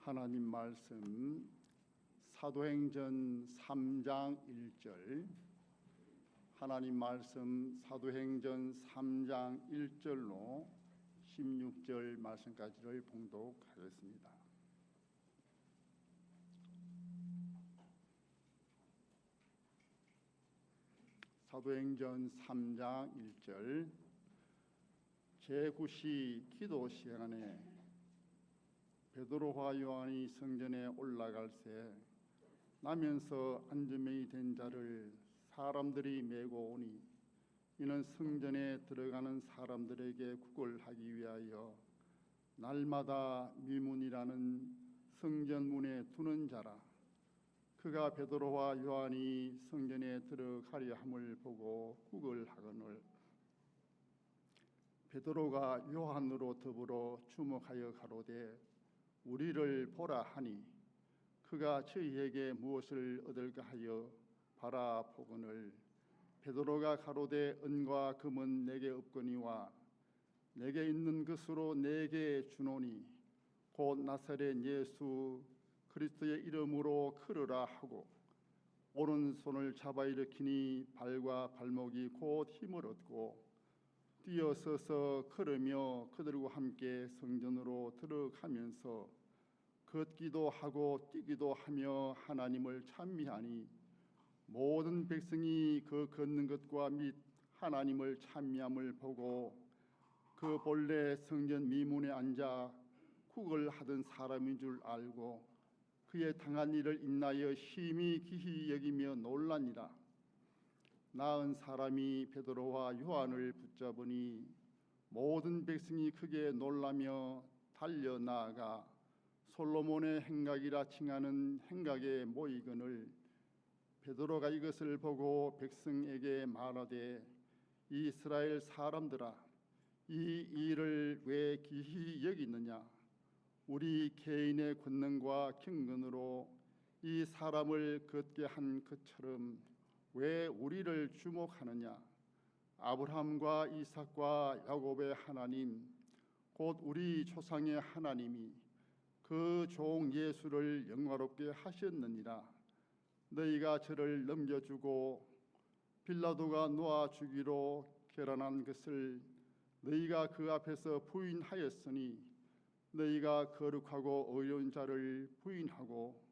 하나님 말씀 사도행전 3장 1절, 하나님 말씀 사도행전 3장 1절로 16절 말씀까지를 봉독하겠습니다. 사도행전 3장 1절. 제9시 기도 시간에 베드로와 요한이 성전에 올라갈새 나면서 안전병이 된 자를 사람들이 메고 오니 이는 성전에 들어가는 사람들에게 구걸하기 위하여 날마다 미문이라는 성전문에 두는 자라. 그가 베드로와 요한이 성전에 들어가려 함을 보고 구걸하거늘 베드로가 요한으로 더불어 주목하여 가로되 우리를 보라 하니 그가 저희에게 무엇을 얻을까 하여 바라보거늘 베드로가 가로되 은과 금은 내게 없거니와 내게 있는 것으로 내게 주노니 곧 나사렛 예수 그리스도의 이름으로 걸으라 하고 오른손을 잡아 일으키니 발과 발목이 곧 힘을 얻고 뛰어서서 걸으며 그들과 함께 성전으로 들어가면서 걷기도 하고 뛰기도 하며 하나님을 찬미하니 모든 백성이 그 걷는 것과 및 하나님을 찬미함을 보고 그 본래 성전 미문에 앉아 구걸하던 사람인 줄 알고 그의 당한 일을 인하여 심히 기히 여기며 놀라니라. 나은 사람이 베드로와 요한을 붙잡으니 모든 백성이 크게 놀라며 달려 나아가 솔로몬의 행각이라 칭하는 행각에 모이거늘 베드로가 이것을 보고 백성에게 말하되 이스라엘 사람들아 이 일을 왜 기히 여기느냐. 우리 개인의 권능과 경건으로 이 사람을 걷게 한 것처럼 왜 우리를 주목하느냐. 아브라함과 이삭과 야곱의 하나님 곧 우리 조상의 하나님이 그 종 예수를 영화롭게 하셨느니라. 너희가 저를 넘겨주고 빌라도가 놓아 주기로 결단한 것을 너희가 그 앞에서 부인하였으니 너희가 거룩하고 의로운 자를 부인하고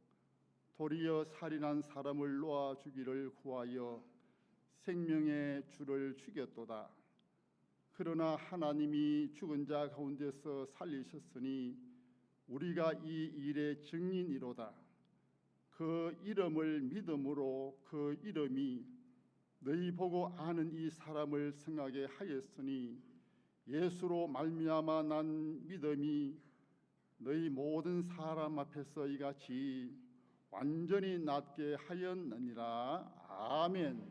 도리어 살인한 사람을 놓아 주기를 구하여 생명의 주를 죽였도다. 그러나 하나님이 죽은 자 가운데서 살리셨으니 우리가 이 일의 증인이로다. 그 이름을 믿음으로 그 이름이 너희 보고 아는 이 사람을 성하게 하였으니 예수로 말미암아 난 믿음이 너희 모든 사람 앞에서 이같이 완전히 낫게 하였느니라. 아멘.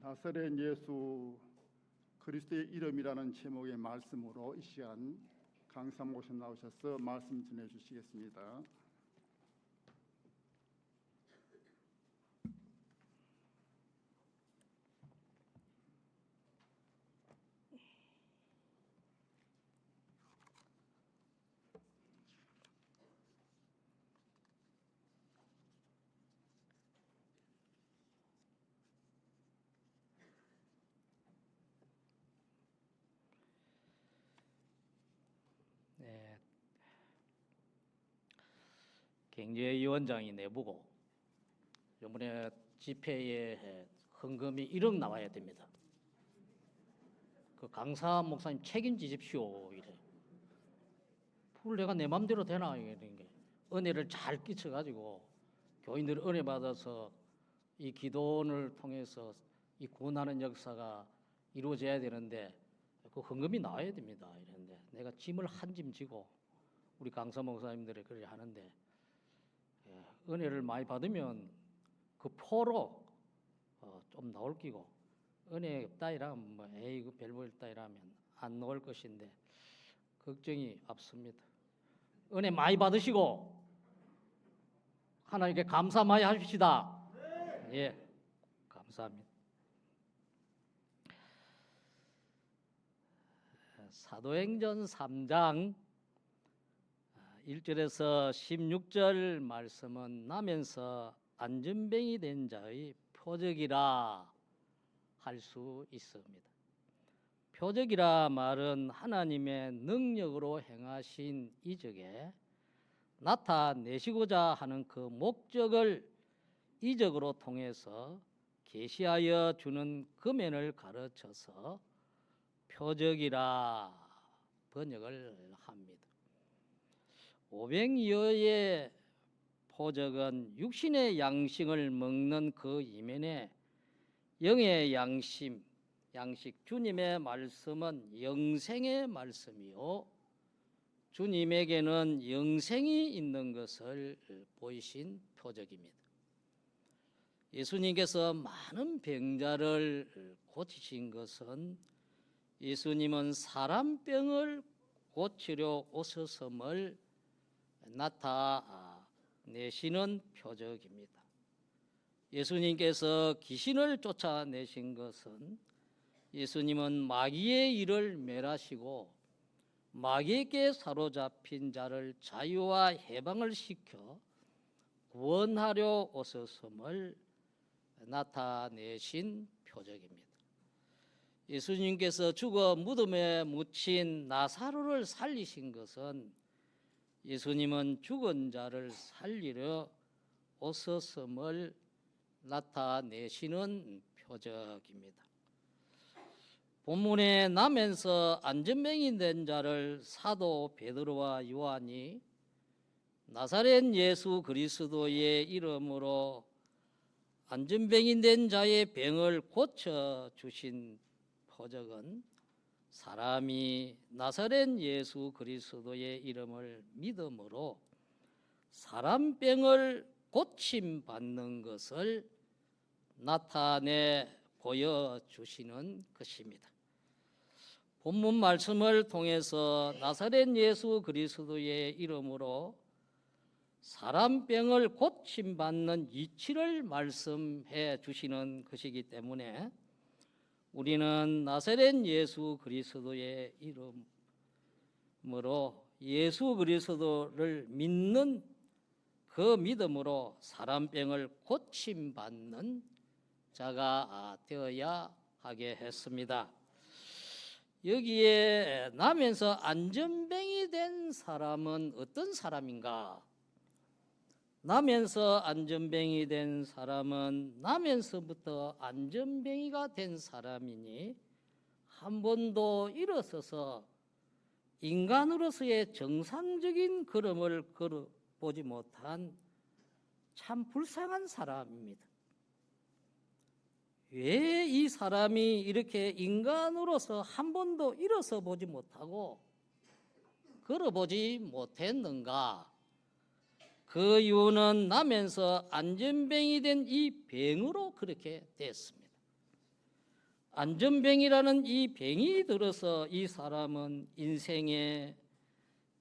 나사렛 예수 그리스도의 이름이라는 제목의 말씀으로 이 시간 강사 목사 나오셔서 말씀 전해 주시겠습니다. 네, 경제위원장이 내부고 이번에 집회에 헌금이 1억 나와야 됩니다. 그 강사 목사님 책임지십시오 이래. 그걸 내가 내 맘대로 되나 이런 게 은혜를 잘 끼쳐가지고 교인들이 은혜 받아서 이 기도원을 통해서 이 구원하는 역사가 이루어져야 되는데 그 헌금이 나와야 됩니다. 이랬는데 내가 짐을 한 짐 지고 우리 강사 목사님들이 그래 하는데 은혜를 많이 받으면 그 포로 좀 나올 끼고 은혜 없다 이러면 뭐 에이 그 별볼 있다 이러면 안 나올 것인데 걱정이 앞섭니다. 은혜 많이 받으시고 하나님께 감사 많이 하십시다. 예, 감사합니다. 사도행전 3장 1절에서 16절 말씀은 나면서 안전뱅이 된 자의 표적이라 할 수 있습니다. 표적이라 말은 하나님의 능력으로 행하신 이적에 나타내시고자 하는 그 목적을 이적으로 통해서 계시하여 주는 금연을 가르쳐서 표적이라 번역을 합니다. 500여의 표적은 육신의 양식을 먹는 그 이면에 영의 양식 주님의 말씀은 영생의 말씀이요 주님에게는 영생이 있는 것을 보이신 표적입니다. 예수님께서 많은 병자를 고치신 것은 예수님은 사람병을 고치려 오셨음을 나타내시는 표적입니다. 예수님께서 귀신을 쫓아내신 것은 예수님은 마귀의 일을 멸하시고 마귀에게 사로잡힌 자를 자유와 해방을 시켜 구원하려 오셨음을 나타내신 표적입니다. 예수님께서 죽어 무덤에 묻힌 나사로를 살리신 것은 예수님은 죽은 자를 살리려 오셨음을 나타내시는 표적입니다. 본문에 나면서 안전뱅이 된 자를 사도 베드로와 요한이 나사렛 예수 그리스도의 이름으로 안전뱅이 된 자의 병을 고쳐주신 표적은 사람이 나사렛 예수 그리스도의 이름을 믿음으로 사람병을 고침받는 것을 나타내 보여주시는 것입니다. 본문 말씀을 통해서 나사렛 예수 그리스도의 이름으로 사람병을 고침받는 이치를 말씀해 주시는 것이기 때문에 우리는 나사렛 예수 그리스도의 이름으로 예수 그리스도를 믿는 그 믿음으로 사람병을 고침받는 자가 되어야 하게 했습니다. 여기에 나면서 안전뱅이 된 사람은 어떤 사람인가? 나면서 안전뱅이 된 사람은 나면서부터 안전뱅이가 된 사람이니 한 번도 일어서서 인간으로서의 정상적인 걸음을 걸어보지 못한 참 불쌍한 사람입니다. 왜 이 사람이 이렇게 인간으로서 한 번도 일어서 보지 못하고 걸어보지 못했는가? 그 이유는 나면서 안전뱅이 된 이 병으로 그렇게 됐습니다. 안전병이라는 이 병이 들어서 이 사람은 인생의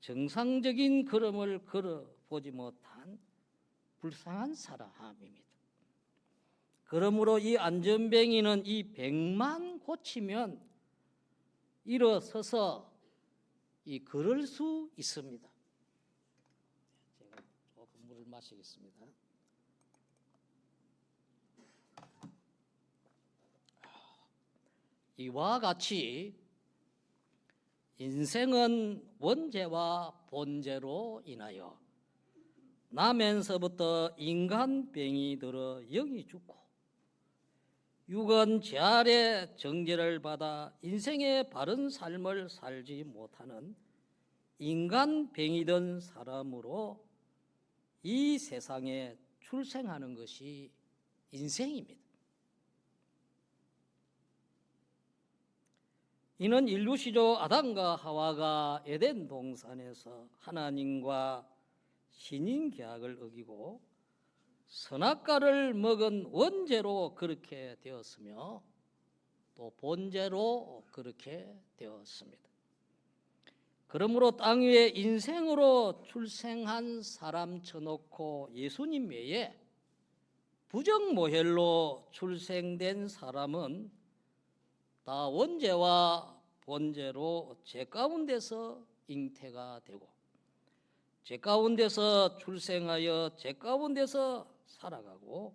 정상적인 걸음을 걸어보지 못한 불쌍한 사람입니다. 그러므로 이 안전뱅이는 이 병만 고치면 일어서서 걸을 수 있습니다. 제가 조금 물을 마시겠습니다. 이와 같이 인생은 원죄와 본죄로 인하여 나면서부터 인간병이 들어 영이 죽고 육은 죄 아래 정죄를 받아 인생의 바른 삶을 살지 못하는 인간병이던 사람으로 이 세상에 출생하는 것이 인생입니다. 이는 인류 시조 아담과 하와가 에덴 동산에서 하나님과 신인 계약을 어기고 선악과를 먹은 원죄로 그렇게 되었으며 또 본죄로 그렇게 되었습니다. 그러므로 땅 위에 인생으로 출생한 사람 쳐놓고 예수님 외에 부정모혈로 출생된 사람은 다 원죄와 본죄로 죄 가운데서 잉태가 되고 제 가운데서 출생하여 제 가운데서 살아가고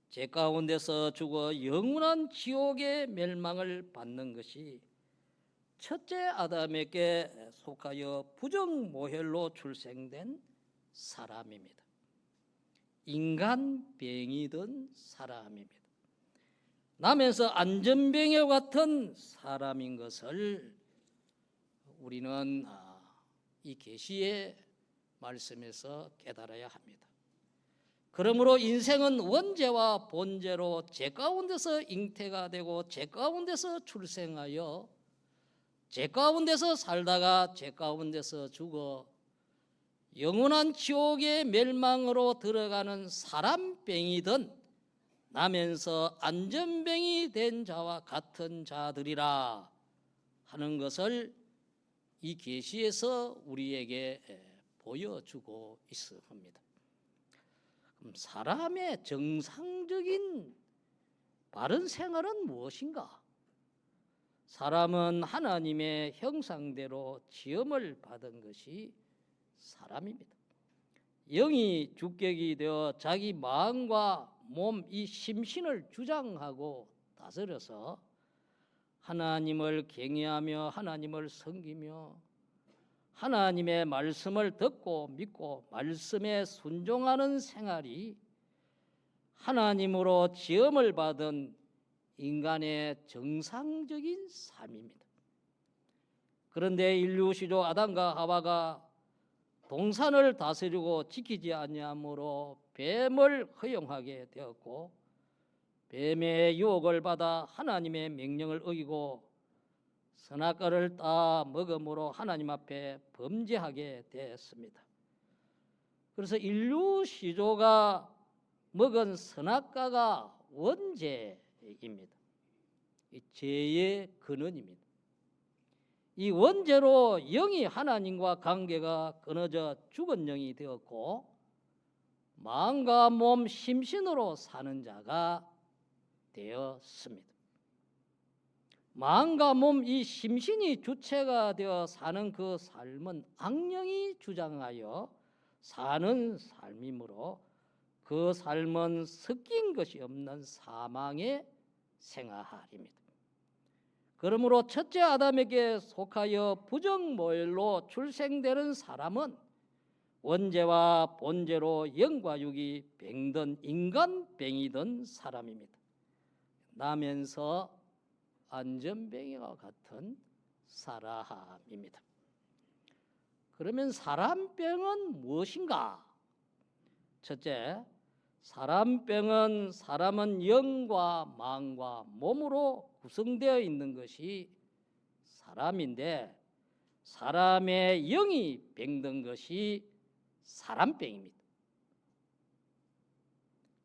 제 가운데서 죽어 영원한 지옥의 멸망을 받는 것이 첫째 아담에게 속하여 부정모혈로 출생된 사람입니다. 인간병이던 사람입니다. 나면서 안전병에 같은 사람인 것을 우리는 이 계시의 말씀에서 깨달아야 합니다. 그러므로 인생은 원죄와 본죄로 제 가운데서 잉태가 되고 제 가운데서 출생하여 제 가운데서 살다가 제 가운데서 죽어 영원한 지옥의 멸망으로 들어가는 사람병이든 나면서 안전병이 된 자와 같은 자들이라 하는 것을 이 계시에서 우리에게 보여주고 있습니다. 그럼 사람의 정상적인 바른 생활은 무엇인가? 사람은 하나님의 형상대로 지음을 받은 것이 사람입니다. 영이 주격이 되어 자기 마음과 몸, 이 심신을 주장하고 다스려서 하나님을 경외하며 하나님을 섬기며 하나님의 말씀을 듣고 믿고 말씀에 순종하는 생활이 하나님으로 지음을 받은 인간의 정상적인 삶입니다. 그런데 인류 시조 아담과 하와가 동산을 다스리고 지키지 아니함으로 뱀을 허용하게 되었고 뱀의 유혹을 받아 하나님의 명령을 어기고 선악과를 따 먹음으로 하나님 앞에 범죄하게 됐습니다. 그래서 인류 시조가 먹은 선악과가 원죄입니다. 이 죄의 근원입니다. 이 원죄로 영이 하나님과 관계가 끊어져 죽은 영이 되었고 마음과 몸, 심신으로 사는 자가 되었습니다. 마음과 몸, 이 심신이 주체가 되어 사는 그 삶은 악령이 주장하여 사는 삶이므로 그 삶은 섞인 것이 없는 사망의 생활입니다. 그러므로 첫째 아담에게 속하여 부정모혈로 출생되는 사람은 원죄와 본죄로 영과 육이 병든 인간병이던 사람입니다. 나면서 안전병이와 같은 사람입니다. 그러면 사람병은 무엇인가? 첫째, 사람병은 사람은 영과 마음과 몸으로 구성되어 있는 것이 사람인데 사람의 영이 병든 것이 사람병입니다.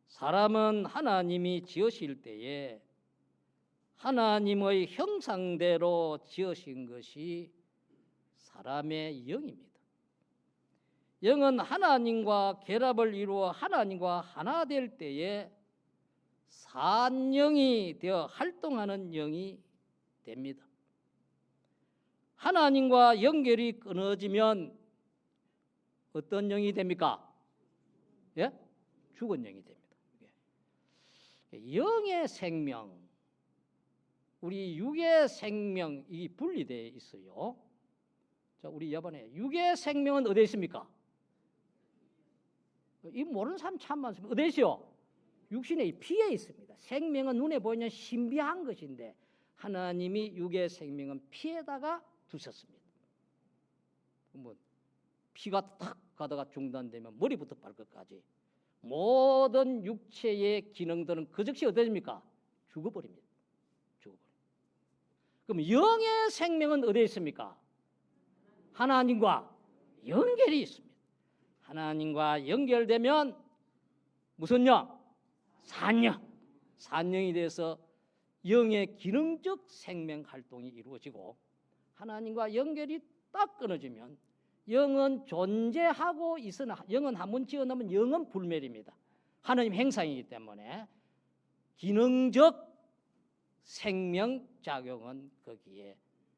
사람은 하나님이 지으실 때에 하나님의 형상대로 지으신 것이 사람의 영입니다. 영은 하나님과 결합을 이루어 하나님과 하나 될 때에 산영이 되어 활동하는 영이 됩니다. 하나님과 연결이 끊어지면 어떤 영이 됩니까? 예? 죽은 영이 됩니다. 영의 생명, 우리 육의 생명이 분리되어 있어요. 자, 우리 이번에 육의 생명은 어디에 있습니까? 이 모르는 사람 참 많습니다. 어디에 있어요? 육신의 피에 있습니다. 생명은 눈에 보이는 신비한 것인데 하나님이 육의 생명은 피에다가 두셨습니다. 뭐 피가 탁 가다가 중단되면 머리부터 발끝까지 모든 육체의 기능들은 그 즉시 어디입니까? 죽어버립니다. 죽어버립니다. 그럼 영의 생명은 어디에 있습니까? 하나님과 연결이 있습니다. 하나님과 연결되면 무슨 영? 산영. 산영이 돼서 영의 기능적 생명 활동이 이루어지고 하나님과 연결이 딱 끊어지면 영은 존재하고 있으나 영은 한번 지어놓으면 영은 불멸입니다. 하나님 행상이기 때문에 기능적 생명 작용은 거기에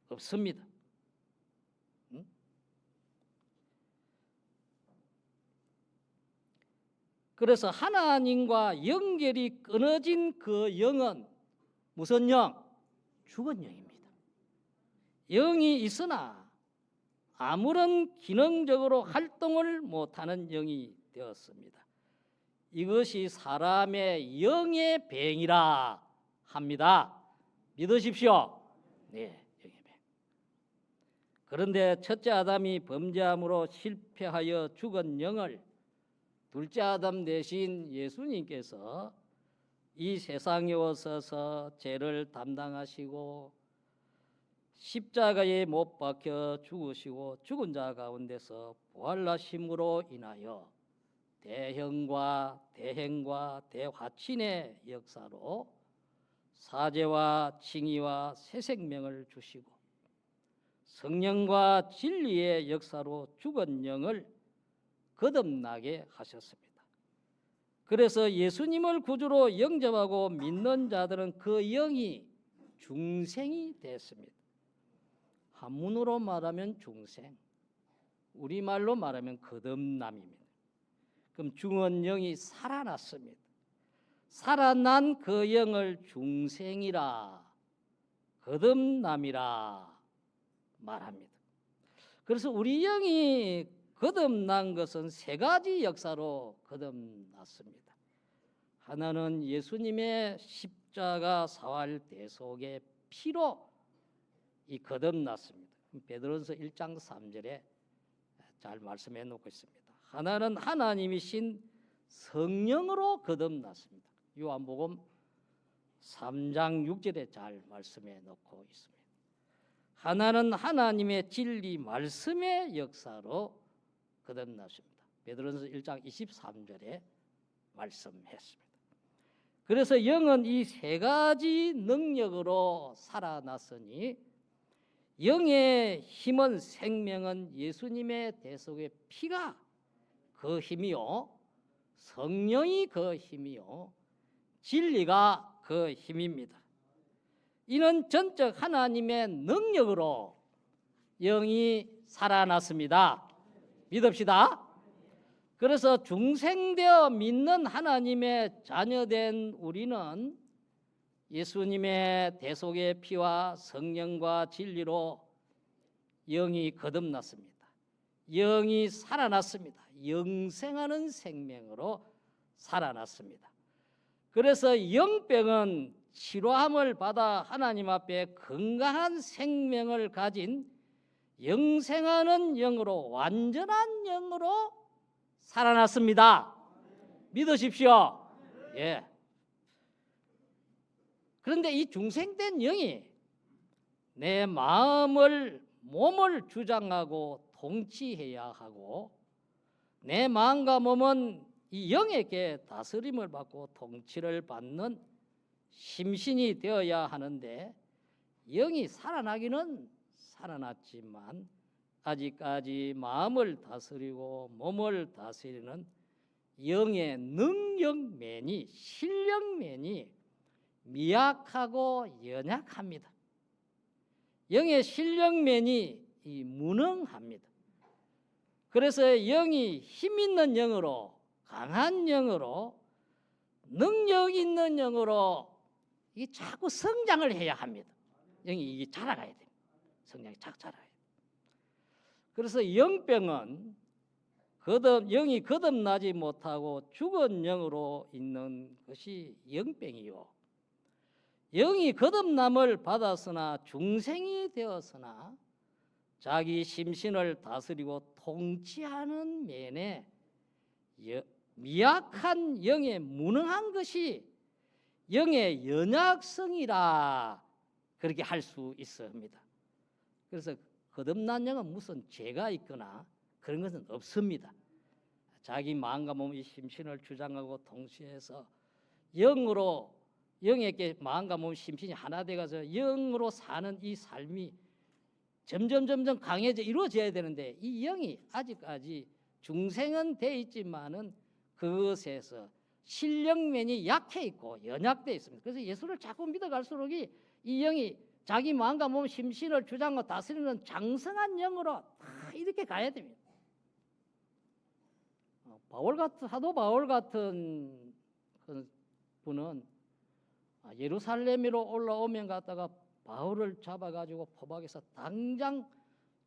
없습니다. 그래서 하나님과 연결이 끊어진 그 영은 무슨 영? 죽은 영입니다. 영이 있으나 아무런 기능적으로 활동을 못하는 영이 되었습니다. 이것이 사람의 영의 병이라 합니다. 믿으십시오. 네, 영의 병. 그런데 첫째 아담이 범죄함으로 실패하여 죽은 영을 둘째 아담 대신 예수님께서 이 세상에 오셔서 죄를 담당하시고 십자가에 못 박혀 죽으시고 죽은 자 가운데서 부활하심으로 인하여 대형과 대행과 대화친의 역사로 사죄와 칭의와 새 생명을 주시고 성령과 진리의 역사로 죽은 영을 거듭나게 하셨습니다. 그래서 예수님을 구주로 영접하고 믿는 자들은 그 영이 중생이 됐습니다. 한문으로 말하면 중생, 우리말로 말하면 거듭남입니다. 그럼 죽은 영이 살아났습니다. 살아난 그 영을 중생이라 거듭남이라 말합니다. 그래서 우리 영이 거듭난 것은 세 가지 역사로 거듭났습니다. 하나는 예수님의 십자가 사활 대속의 피로 이 거듭났습니다. 베드로전서 1장 3절에 잘 말씀해 놓고 있습니다. 하나는 하나님이신 성령으로 거듭났습니다. 요한복음 3장 6절에 잘 말씀해 놓고 있습니다. 하나는 하나님의 진리 말씀의 역사로 거듭났습니다. 베드로전서 1장 23절에 말씀했습니다. 그래서 영은 이 세 가지 능력으로 살아났으니 영의 힘은 생명은 예수님의 대속의 피가 그 힘이요, 성령이 그 힘이요, 진리가 그 힘입니다. 이는 전적 하나님의 능력으로 영이 살아났습니다. 믿읍시다. 그래서 중생되어 믿는 하나님의 자녀된 우리는 예수님의 대속의 피와 성령과 진리로 영이 거듭났습니다. 영이 살아났습니다. 영생하는 생명으로 살아났습니다. 그래서 영병은 치료함을 받아 하나님 앞에 건강한 생명을 가진 영생하는 영으로, 완전한 영으로 살아났습니다. 믿으십시오. 예. 그런데 이 중생된 영이 내 마음을, 몸을 주장하고 통치해야 하고 내 마음과 몸은 이 영에게 다스림을 받고 통치를 받는 심신이 되어야 하는데 영이 살아나기는 살아났지만 아직까지 마음을 다스리고 몸을 다스리는 영의 능력면이, 실력면이 미약하고 연약합니다. 영의 실력면이 무능합니다. 그래서 영이 힘 있는 영으로, 강한 영으로, 능력 있는 영으로 이 자꾸 성장을 해야 합니다. 영이 이게 자라가야 됩니다. 성장이 자꾸 자라야 돼요. 그래서 영병은 영이 거듭나지 못하고 죽은 영으로 있는 것이 영병이요. 영이 거듭남을 받았으나 중생이 되었으나 자기 심신을 다스리고 통치하는 면에 미약한 영에 무능한 것이 영의 연약성이라 그렇게 할 수 있습니다. 그래서 거듭난 영은 무슨 죄가 있거나 그런 것은 없습니다. 자기 마음과 몸의 심신을 주장하고 통치해서 영으로, 영에게 마음과 몸, 심신이 하나 되어서 영으로 사는 이 삶이 점점 강해져 이루어져야 되는데 이 영이 아직까지 중생은 돼 있지만은 그것에서 실력면이 약해 있고 연약돼 있습니다. 그래서 예수를 자꾸 믿어갈수록 이 영이 자기 마음과 몸, 심신을 주장하고 다스리는 장성한 영으로 다 이렇게 가야 됩니다. 사도 바울 같은 그 분은 예루살렘으로 올라오면 갔다가 바울을 잡아가지고 포박해서 당장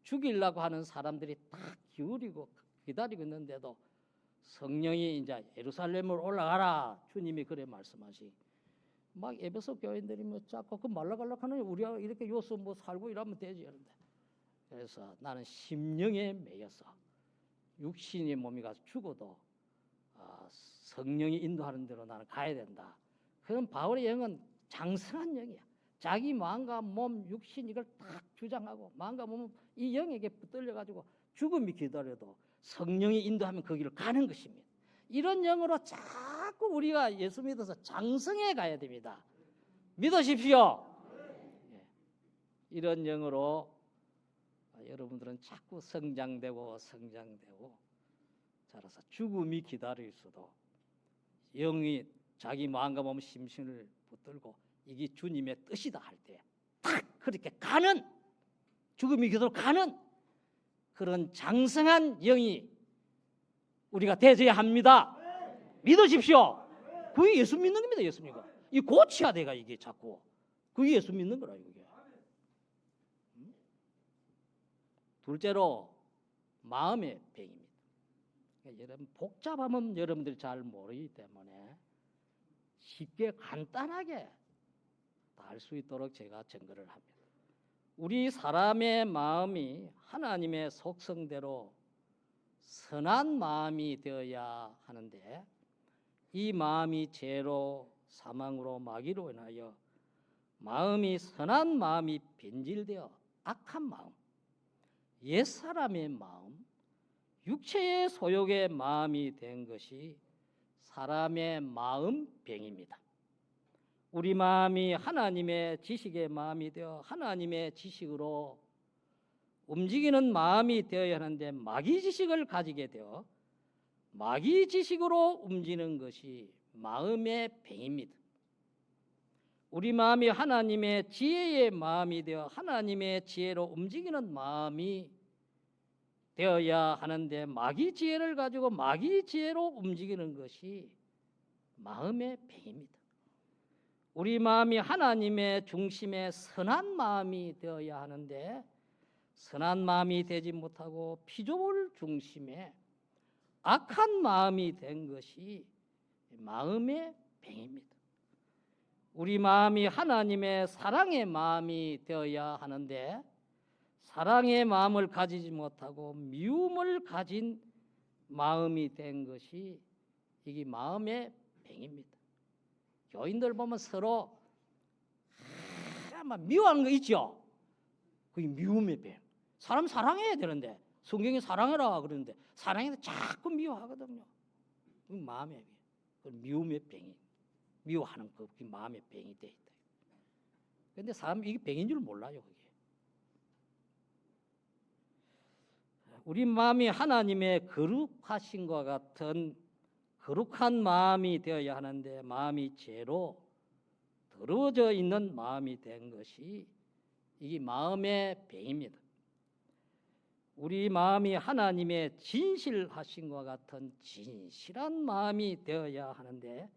죽이려고 하는 사람들이 딱 기울이고 기다리고 있는데도 성령이 이제 예루살렘으로 올라가라 주님이 그래 말씀하시. 막 에베소 교인들이 뭐 자꾸 그 말라갈락하는 우리가 이렇게 요소 뭐 살고 이러면 되지 이런데. 그래서 나는 심령에 매여서 육신의 몸이 가서 죽어도 성령이 인도하는 대로 나는 가야 된다. 그건 바울의 영은 장성한 영이야. 자기 마음과 몸, 육신 이걸 딱 주장하고 마음과 몸은 이 영에게 붙들려 가지고 죽음이 기다려도 성령이 인도하면 그 길을 가는 것입니다. 이런 영으로 자꾸 우리가 예수 믿어서 장성해 가야 됩니다. 믿으십시오. 이런 영으로 여러분들은 자꾸 성장되고 자라서 죽음이 기다릴 수도 영이 자기 마음과 몸 심신을 붙들고 이게 주님의 뜻이다 할 때 딱 그렇게 가는 죽음이 기도로 가는 그런 장성한 영이 우리가 되어야 합니다. 믿으십시오. 그게 예수 믿는 겁니다. 예수 믿고 이 고치야 돼가 이게 자꾸 그게 예수 믿는 거라 이게. 둘째로 마음의 병입니다. 여러분 복잡하면 여러분들이 잘 모르기 때문에 쉽게 간단하게 알 수 있도록 제가 증거를 합니다. 우리 사람의 마음이 하나님의 속성대로 선한 마음이 되어야 하는데 이 마음이 죄로 사망으로 마귀로 인하여 마음이 선한 마음이 변질되어 악한 마음, 옛사람의 마음, 육체의 소욕의 마음이 된 것이 사람의 마음병입니다. 우리 마음이 하나님의 지식의 마음이 되어 하나님의 지식으로 움직이는 마음이 되어야 하는데 마귀 지식을 가지게 되어 마귀 지식으로 움직이는 것이 마음의 병입니다. 우리 마음이 하나님의 지혜의 마음이 되어 하나님의 지혜로 움직이는 마음이 되어야 하는데 마귀 지혜를 가지고 마귀 지혜로 움직이는 것이 마음의 병입니다. 우리 마음이 하나님의 중심에 선한 마음이 되어야 하는데 선한 마음이 되지 못하고 피조물 중심에 악한 마음이 된 것이 마음의 병입니다. 우리 마음이 하나님의 사랑의 마음이 되어야 하는데 사랑의 마음을 가지지 못하고 미움을 가진 마음이 된 것이 이게 마음의 병입니다. 교인들 보면 서로 막 미워하는 거 있죠? 그게 미움의 병. 사람 사랑해야 되는데 성경이 사랑해라 그러는데 사랑해도 자꾸 미워하거든요. 그게 마음의 병. 그 미움의 병이 미워하는 그 마음의 병이 돼 있다. 그런데 사람 이게 병인 줄 몰라요. 그게. 우리 마음이 하나님의 거룩하신과 같은 거룩한 마음이 되어야 하는데 마음이 죄로 더러워져 있는 마음이 된 것이 이게 마음의 병입니다. 우리 마음이 하나님의 진실하신과 같은 진실한 마음이 되어야 하는데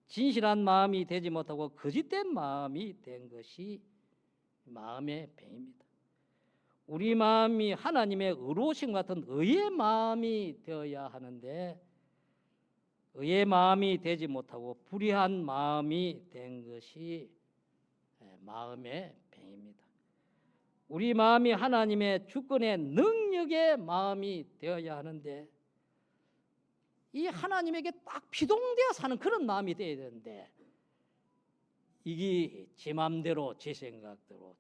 진실한 마음이 되지 못하고 거짓된 마음이 된 것이 마음의 병입니다. 우리 마음이 하나님의 의로우신 같은 의의 마음이 되어야 하는데 의의 마음이 되지 못하고 불의한 마음이 된 것이 마음의 병입니다. 우리 마음이 하나님의 주권의 능력의 마음이 되어야 하는데 이 하나님에게 딱 피동되어 사는 그런 마음이 되어야 되는데 이게 제 마음대로 제 생각대로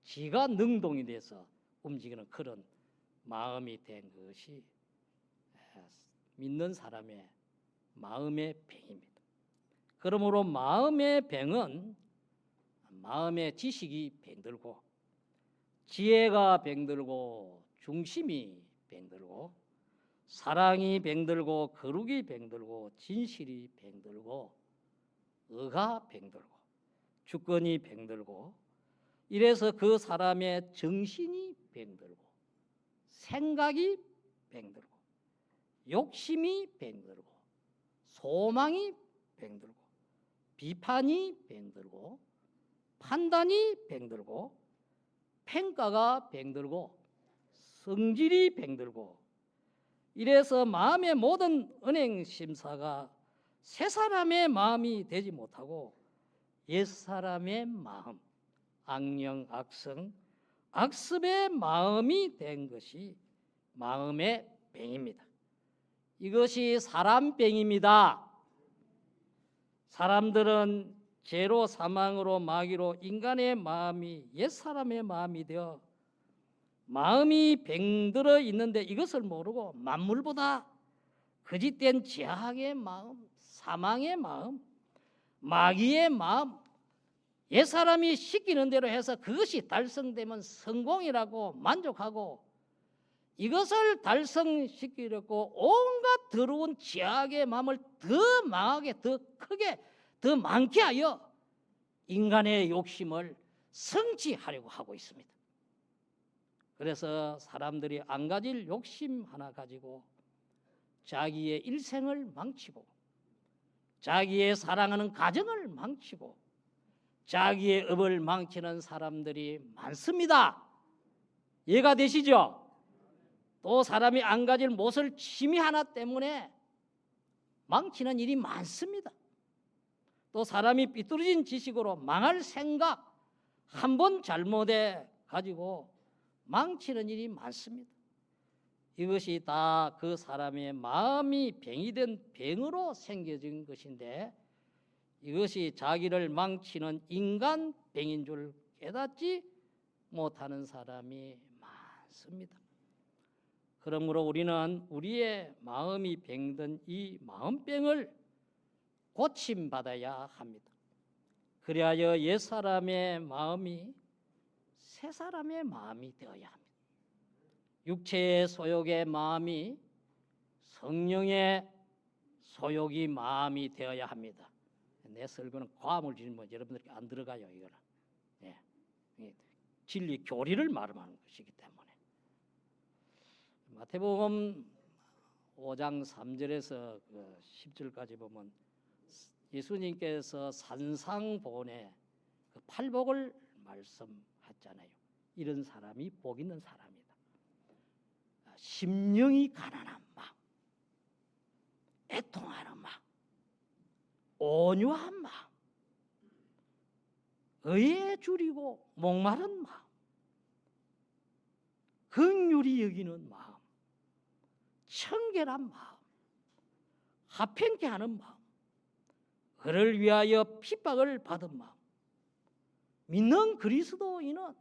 지가 능동이 돼서 움직이는 그런 마음이 된 것이 믿는 사람의 마음의 병입니다. 그러므로 마음의 병은 마음의 지식이 병들고 지혜가 병들고 중심이 병들고 사랑이 병들고 거룩이 병들고 진실이 병들고 의가 병들고 주권이 병들고 이래서 그 사람의 정신이 병들고 생각이 병들고 욕심이 병들고, 소망이 병들고, 비판이 병들고, 판단이 병들고, 평가가 병들고, 성질이 병들고, 이래서 마음의 모든 은행 심사가 새 사람의 마음이 되지 못하고 옛 사람의 마음, 악령, 악성, 악습의 마음이 된 것이 마음의 병입니다. 이것이 사람병입니다. 사람들은 죄로 사망으로 마귀로 인간의 마음이 옛 사람의 마음이 되어 마음이 병들어 있는데 이것을 모르고 만물보다 거짓된 죄악의 마음, 사망의 마음, 마귀의 마음, 옛 사람이 시키는 대로 해서 그것이 달성되면 성공이라고 만족하고 이것을 달성시키려고 온갖 더러운 죄악의 마음을 더 망하게, 더 크게, 더 많게 하여 인간의 욕심을 성취하려고 하고 있습니다. 그래서 사람들이 안 가질 욕심 하나 가지고 자기의 일생을 망치고 자기의 사랑하는 가정을 망치고 자기의 업을 망치는 사람들이 많습니다. 이해가 되시죠? 또 사람이 안 가질 못을 취미 하나 때문에 망치는 일이 많습니다. 또 사람이 삐뚤어진 지식으로 망할 생각 한 번 잘못해 가지고 망치는 일이 많습니다. 이것이 다 그 사람의 마음이 병이 된 병으로 생겨진 것인데 이것이 자기를 망치는 인간병인 줄 깨닫지 못하는 사람이 많습니다. 그러므로 우리는 우리의 마음이 병든 이 마음병을 고침받아야 합니다. 그리하여 옛사람의 마음이 새사람의 마음이 되어야 합니다. 육체의 소욕의 마음이 성령의 소욕이 마음이 되어야 합니다. 내 설교는 과음을 지르면 여러분들께 안 들어가요. 이거는 진리 교리를 말하는 것이기 때문에 마태복음 5장 3절에서 10절까지 보면 예수님께서 산상보훈의 그 팔복을 말씀하잖아요. 이런 사람이 복 있는 사람이다. 심령이 가난한 마음, 애통하는 마음, 온유한 마음, 의에 줄이고 목마른 마음, 긍휼히 여기는 마음, 청결한 마음, 합평케 하는 마음, 그를 위하여 핍박을 받은 마음, 믿는 그리스도인은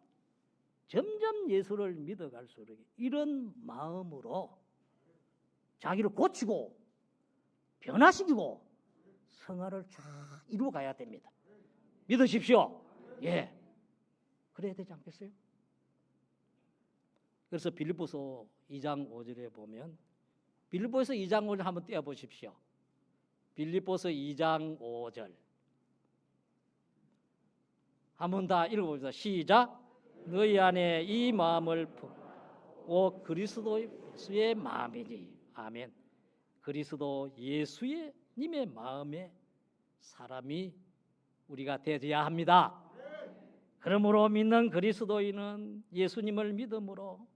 점점 예수를 믿어갈수록 이런 마음으로 자기를 고치고 변화시키고 성화를 쫙 이루어가야 됩니다. 믿으십시오. 예, 그래야 되지 않겠어요? 그래서 빌립보서 2장 5절에 보면 빌립보서 2장 5절 한번 떼어보십시오. 빌립보서 2장 5절 한번 다 읽어봅시다. 시작. 너희 안에 이 마음을 품고 그리스도 예수의 마음이니. 아멘. 그리스도 예수의 님의 마음의 사람이 우리가 되어야 합니다. 그러므로 믿는 그리스도인은 예수님을 믿음으로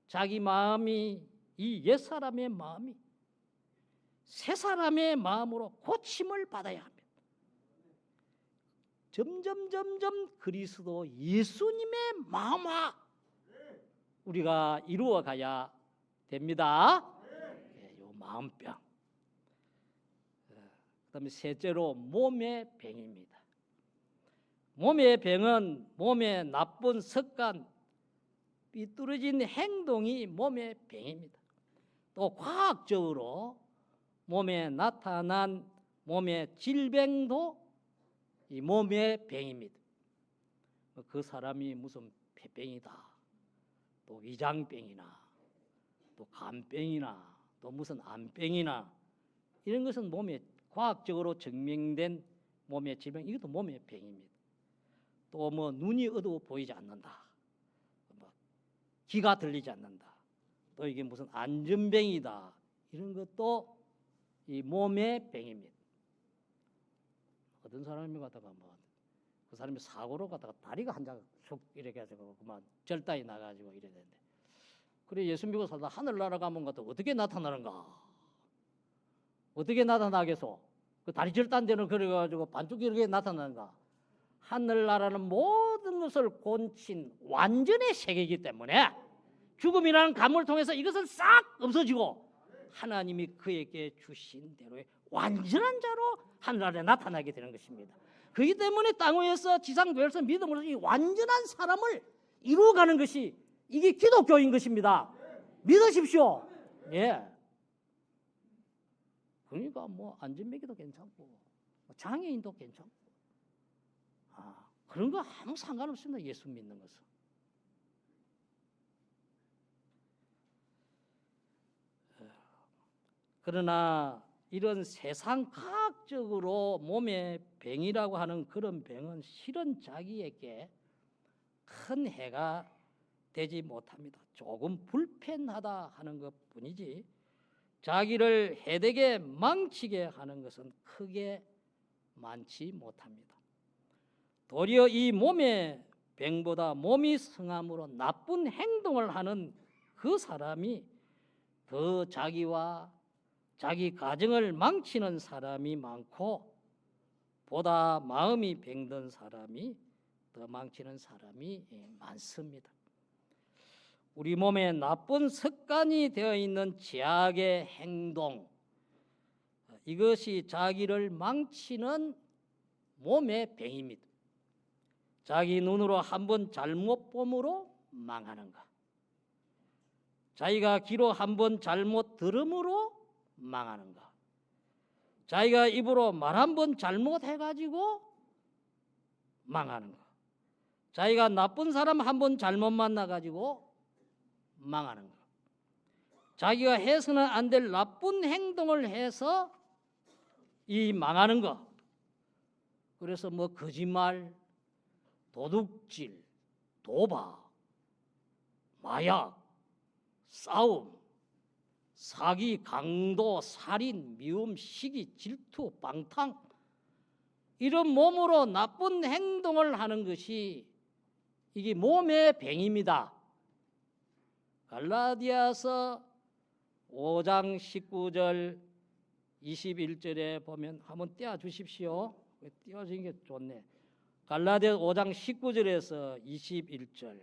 자기 마음이 이 옛사람의 마음이 새사람의 마음으로 고침을 받아야 합니다. 점점 그리스도 예수님의 마음화 우리가 이루어 가야 됩니다. 이 마음병. 그다음에 셋째로 몸의 병입니다. 몸의 병은 몸의 나쁜 습관, 삐뚤어진 행동이 몸의 병입니다. 또 과학적으로 몸에 나타난 몸의 질병도 이 몸의 병입니다. 그 사람이 무슨 폐병이다, 또 위장병이나 또 간병이나 또 무슨 암병이나 이런 것은 몸에 과학적으로 증명된 몸의 질병, 이것도 몸의 병입니다. 또 뭐 눈이 어두워 보이지 않는다, 뭐 귀가 들리지 않는다, 또 이게 무슨 안전병이다, 이런 것도 이 몸의 병입니다. 어떤 사람이 갖다가 뭐 그 사람이 사고로 갖다가 다리가 한 장 쑥 이렇게 해가지고 그만 절단이 나가지고 이래 되는데, 그래 예수 믿고 살다 하늘나라 가면 것도 어떻게 나타나는가? 어떻게 나타나겠소? 그 다리 절단되는 그래가지고 반죽이 이렇게 나타나는가? 하늘나라는 모든 것을 곤친 완전의 세계이기 때문에 죽음이라는 감을 통해서 이것은 싹 없어지고 하나님이 그에게 주신 대로의 완전한 자로 하늘나라에 나타나게 되는 것입니다. 그렇기 때문에 땅 위에서 지상교회에서 믿음으로 이 완전한 사람을 이루어가는 것이 이게 기독교인 것입니다. 믿으십시오. 예. 그러니까 뭐 안전매기도 괜찮고 장애인도 괜찮고 그런 거 아무 상관없습니다. 예수 믿는 것은. 그러나 이런 세상 과학적으로 몸의 병이라고 하는 그런 병은 실은 자기에게 큰 해가 되지 못합니다. 조금 불편하다 하는 것뿐이지 자기를 해되게 망치게 하는 것은 크게 많지 못합니다. 도리어 이 몸의 병보다 몸이 성함으로 나쁜 행동을 하는 그 사람이 더 자기와 자기 가정을 망치는 사람이 많고 보다 마음이 병든 사람이 더 망치는 사람이 많습니다. 우리 몸에 나쁜 습관이 되어 있는 죄악의 행동, 이것이 자기를 망치는 몸의 병입니다. 자기 눈으로 한번 잘못 봄으로 망하는 것, 자기가 귀로 한번 잘못 들음으로 망하는 것, 자기가 입으로 말 한번 잘못해가지고 망하는 것, 자기가 나쁜 사람 한번 잘못 만나가지고 망하는 것, 자기가 해서는 안 될 나쁜 행동을 해서 이 망하는 것. 그래서 뭐 거짓말, 도둑질, 도박, 마약, 싸움, 사기, 강도, 살인, 미움, 시기, 질투, 방탕, 이런 몸으로 나쁜 행동을 하는 것이 이게 몸의 병입니다. 갈라디아서 5장 19절 21절에 보면 한번 띄워주십시오. 띄워주는 게 좋네. 갈라디아 5장 19절에서 21절,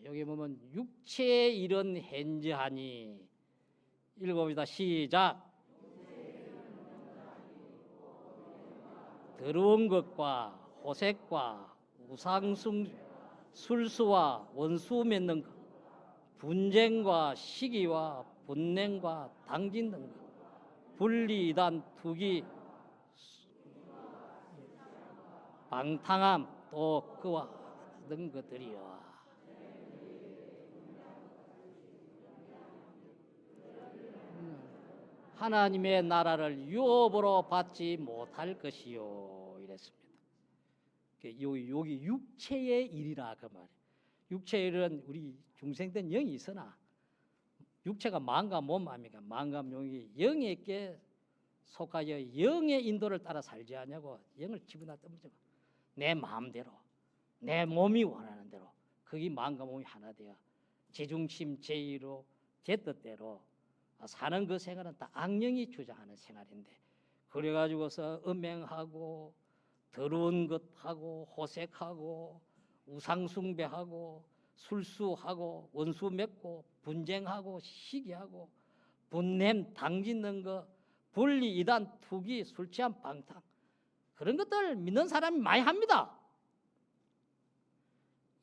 여기 보면 육체의 일은 현저하니, 읽어봅니다. 시작. 더러운 것과 호색과 우상숭, 술수와 원수 맺는 것, 분쟁과 시기와 분냉과 당진 등 분리, 이단, 투기, 방탕함, 또 그와 같은 것들이요. 하나님의 나라를 유업으로 받지 못할 것이요, 이랬습니다. 여기 육체의 일이라 그 말이에요. 육체의 일은 우리 중생 때는 영이 있으나 육체가 마음과 몸 아닙니까? 마음과 몸이 영에게 속하여 영의 인도를 따라 살지 않냐고 영을 집어넣어 던지고 내 마음대로 내 몸이 원하는 대로 그게 마음과 몸이 하나 되어 제중심 제의로 제 뜻대로 사는 그 생활은 다 악령이 주장하는 생활인데, 그래가지고서 음행하고 더러운 것하고 호색하고 우상숭배하고 술수하고 원수 맺고 분쟁하고 시기하고 분냄 당짓는 거, 분리, 이단, 투기, 술 취한, 방탕, 그런 것들 믿는 사람이 많이 합니다.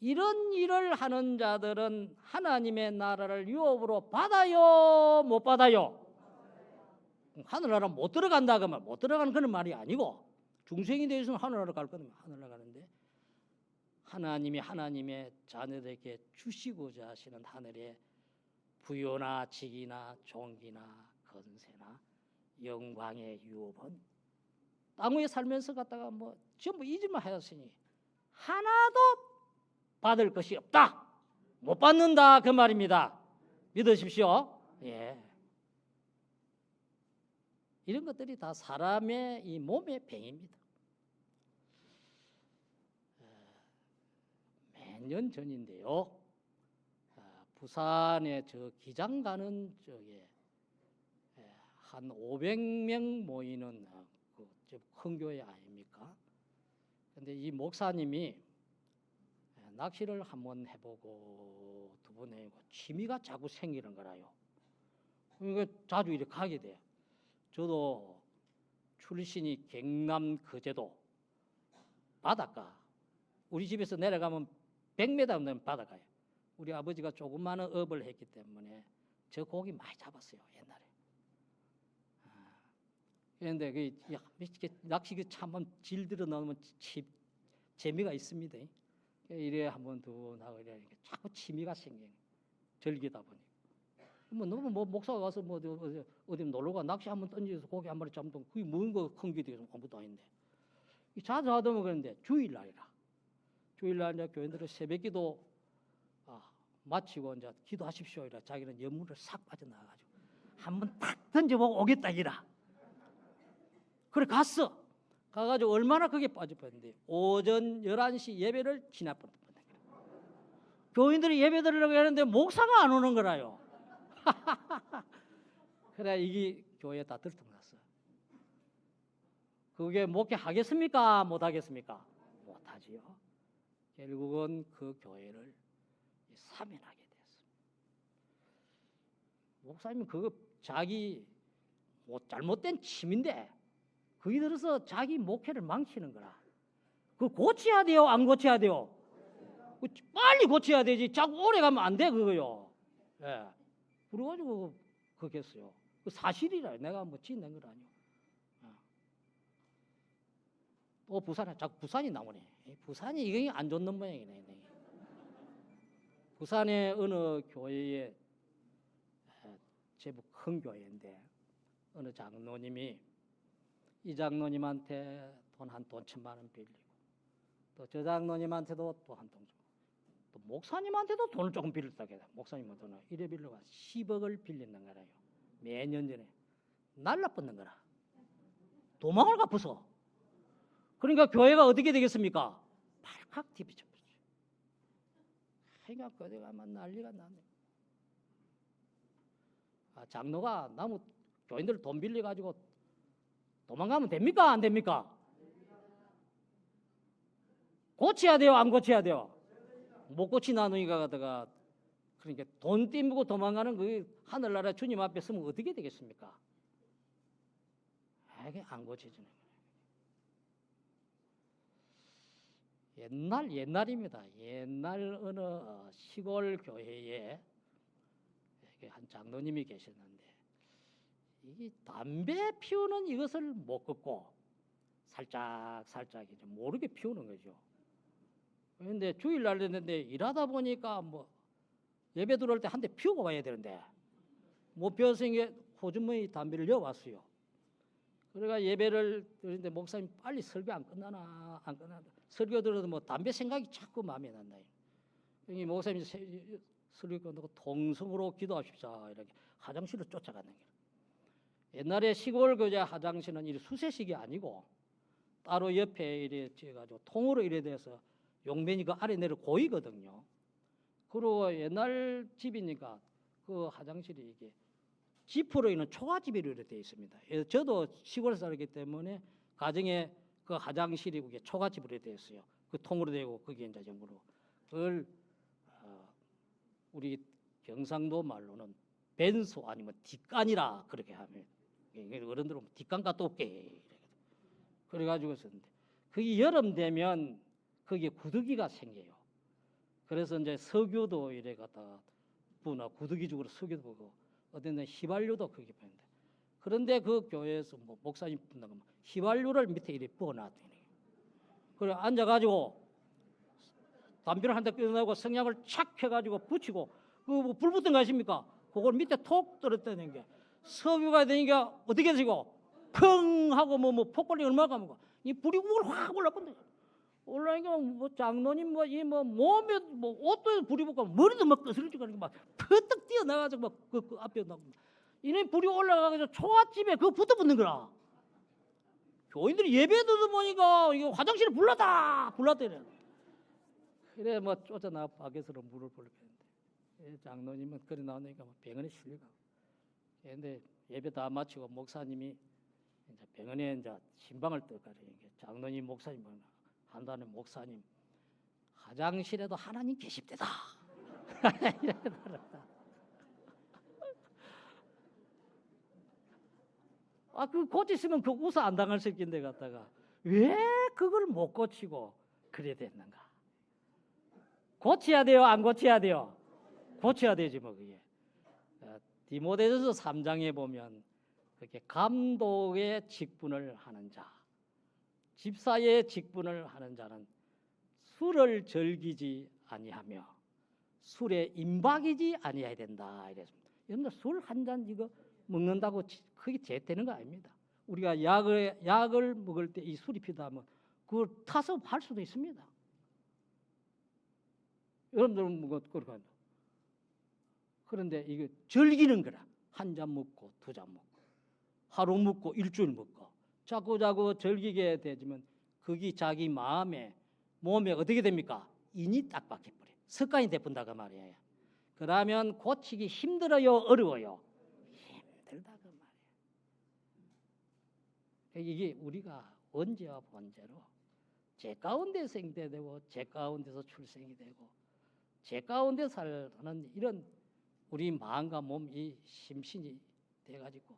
이런 일을 하는 자들은 하나님의 나라를 유업으로 받아요, 못 받아요? 하늘나라 못 들어간다 그러면 못 들어가는 그런 말이 아니고, 중생이 되어서는 하늘나라 갈 거면 하늘나라 가는데, 하나님의 자녀들에게 주시고자 하시는 하늘의 부요나 직이나 종기나 건세나 영광의 유업은 땅 위에 살면서 갖다가 뭐 전부 이 짓만 하였으니 하나도 받을 것이 없다, 못 받는다 그 말입니다. 믿으십시오. 예. 이런 것들이 다 사람의 이 몸의 병입니다. 몇 년 전인데요. 부산에 저 기장 가는 쪽에 한 500명 모이는 큰 교회 아닙니까? 근데 이 목사님이 낚시를 한번 해보고 두 번 해보고 취미가 자꾸 생기는 거라요. 그러니까 자주 이렇게 가게 돼요. 저도 출신이 경남 거제도 바닷가. 우리 집에서 내려가면 100m 되면 바닷가예요. 우리 아버지가 조그마한 업을 했기 때문에 저 고기 많이 잡았어요 옛날에. 그런데 그 낚시 참만 질들어 넣으면 재미가 있습니다. 이래 한번 더 나가 이러니까 자꾸 취미가 생겨요. 즐기다 보니. 뭐 너무 목사가 와서 어디 놀러가 낚시 한번 던져서 고기 한 마리 잡으면 그게 뭔가 큰 게 되겠어 아무것도 아닌데. 자주 하다 보면 그런데 주일날이라. 주일날 이제 교인들은 새벽기도 마치고 이제 기도하십시오 이라 자기는 연문을 싹 빠져나가가지고 한번 딱 던져보고 오겠다 이라. 그래 갔어. 가가지고 얼마나 그게 빠져버렸는데 오전 11시 예배를 지나버렸다. 교인들이 예배 드리려고 하는데 목사가 안 오는 거라요. 그래 이게 교회에 다 들통났어. 그게 목회하겠습니까? 못하겠습니까? 못하지요. 결국은 그 교회를 사면하게 됐습니다. 목사님은 그거 자기 잘못된 취미인데 거기 들어서 자기 목회를 망치는 거라. 그거 고쳐야 돼요? 안 고쳐야 돼요? 빨리 고쳐야 되지. 자꾸 오래 가면 안 돼 그거요. 예. 그래가지고 그렇게 했어요. 그 사실이라 내가 뭐 지낸 건 아니요. 또 부산에 자꾸 부산이 나오네. 부산이 이게 안 좋는 모양이네. 부산의 어느 교회에 제법 큰 교회인데 어느 장로님이 이 장로님한테 돈 1,000만 원 빌리고 또 저 장로님한테도 또 한 돈 주고 또 목사님한테도 돈을 조금 빌렸다게 돼. 목사님은 돈을 이래 빌려가 10억을 빌리는 거라요. 매년 전에 날라붙는 거라. 도망을 갚아서. 그러니까 교회가 어떻게 되겠습니까? 발칵 뒤집혀버리죠. 그러니까 거기 가면 난리가 나네. 장로가 나무 교인들 돈 빌려가지고 도망가면 됩니까? 안 됩니까? 고쳐야 돼요? 안 고쳐야 돼요? 못 고치나 누이가 가다가 그러니까 돈 띠무고 도망가는 그 하늘나라 주님 앞에 서면 어떻게 되겠습니까? 이게 안 고쳐지는 거예요. 옛날입니다. 옛날 어느 시골 교회에 한 장로님이 계셨는데 이 담배 피우는 이것을 못 걷고 살짝 이제 모르게 피우는 거죠. 그런데 주일날 됐는데 일하다 보니까 뭐 예배 들어올 때 한 대 피우고 와야 되는데 못 피웠으니까 호주머니 담배를 넣어왔어요. 그러니까 예배를 드리는데 목사님 빨리 설교 안 끝나나 설교 들어도 뭐 담배 생각이 자꾸 마음에 난다. 이 목사님이 설교 끝나고 통성으로 기도하십시오 이렇게 화장실로 쫓아가는 거예요. 옛날에 시골 교제 화장실은 이 수세식이 아니고 따로 옆에 이래 지어가지고 통으로 이래 돼서 용변이 그 아래 내려 고이거든요. 그리고 옛날 집이니까 그 화장실이 이게 지프로 있는 초가집으로 이렇게 되어 있습니다. 저도 시골에 살기 때문에 가정에 그 화장실이 그게 초가집으로 되어 있어요. 그 통으로 되고 그게 이제 전부로 그걸 우리 경상도 말로는 벤소 아니면 뒷간이라 그렇게 하면 어른들은 뒷간가 또깨 그래가지고 있었는데 그게 여름 되면 거기에 구더기가 생겨요. 그래서 이제 석유도 이래 갖다가 부나 구더기 죽으로 석유도 보고 어딘데 휘발유도 거기 보는데 그런데 그 교회에서 뭐 목사님 분다고 휘발유를 밑에 이렇게 부어놨더니 그래 앉아가지고 담배를 한 대 끊어내고 성냥을 착 켜가지고 붙이고 그 불 붙은 거 아십니까? 그걸 밑에 톡 떨어뜨리는 게 석유가 되니까 어떻게 되고 펑 하고 뭐 폭발이 얼마나 가면 이 불이 확 올라본다. 올라니까 뭐 장로님 이 몸에 옷도 불이 붙고 머리도 막 거스르지고 막 퍼뜩 뛰어나가지고 막 그 앞에 나고 이놈이 불이 올라가서 초가집에 그거 붙어 붙는 거라. 교인들이 예배 듣다 보니까 이거 화장실에 불났다 이래. 그래 뭐 쫓아나 밖에서 물을 버렸는데 장로님은 그래 나오니까 병원에 실려가. 근데 예배 다 마치고 목사님이 이제 병원에 이제 신방을 떠가래. 장로님 목사님 한다는 목사님 화장실에도 하나님 계십대다. 그 고치시면 그 우사 안 당할 수 있긴데 갖다가 왜 그걸 못 고치고 그래 됐는가? 고쳐야 돼요, 안 고쳐야 돼요? 고쳐야 되지 뭐 그게. 디모데전서 3장에 보면 그렇게 감독의 직분을 하는 자, 집사의 직분을 하는 자는 술을 즐기지 아니하며 술에 임박이지 아니해야 된다 이랬습니다. 여러분들 술 한 잔 이거 먹는다고 그게 죄되는 거 아닙니다. 우리가 약을 먹을 때 이 술이 필요하면 그걸 타서 할 수도 있습니다. 여러분들은 뭐 그렇게 한다. 그런데 이게 즐기는 거라. 한 잔 먹고 두 잔 먹고 하루 먹고 일주일 먹고 자꾸 즐기게 되지만 그게 자기 마음에 몸에 어떻게 됩니까? 인이 딱 박혀버려. 습관이 돼본다고 말이에요. 그러면 고치기 힘들어요, 어려워요? 힘들다고 말이에요. 이게 우리가 언제와 번제로 제 가운데 생되고 제 가운데서 출생이 되고 제 가운데 사는 이런 우리 마음과 몸이 심신이 돼가지고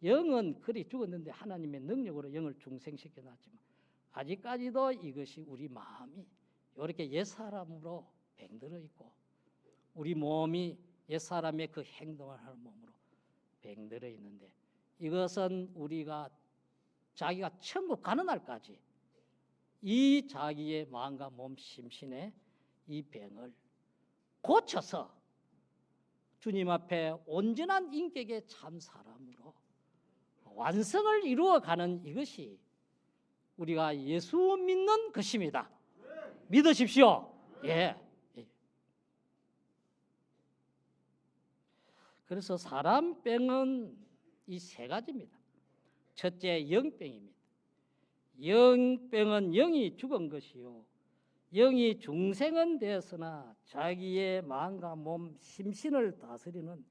영은 그리 죽었는데 하나님의 능력으로 영을 중생시켜 놨지만 아직까지도 이것이 우리 마음이 이렇게 옛사람으로 병들어 있고 우리 몸이 옛사람의 그 행동을 하는 몸으로 병들어 있는데 이것은 우리가 자기가 천국 가는 날까지 이 자기의 마음과 몸 심신의 이 병을 고쳐서 주님 앞에 온전한 인격의 참 사람으로 완성을 이루어가는 이것이 우리가 예수 믿는 것입니다. 믿으십시오. 예. 그래서 사람 병은 이 세 가지입니다. 첫째 영병입니다. 영병은 영이 죽은 것이요 영이 중생은 되었으나 자기의 마음과 몸 심신을 다스리는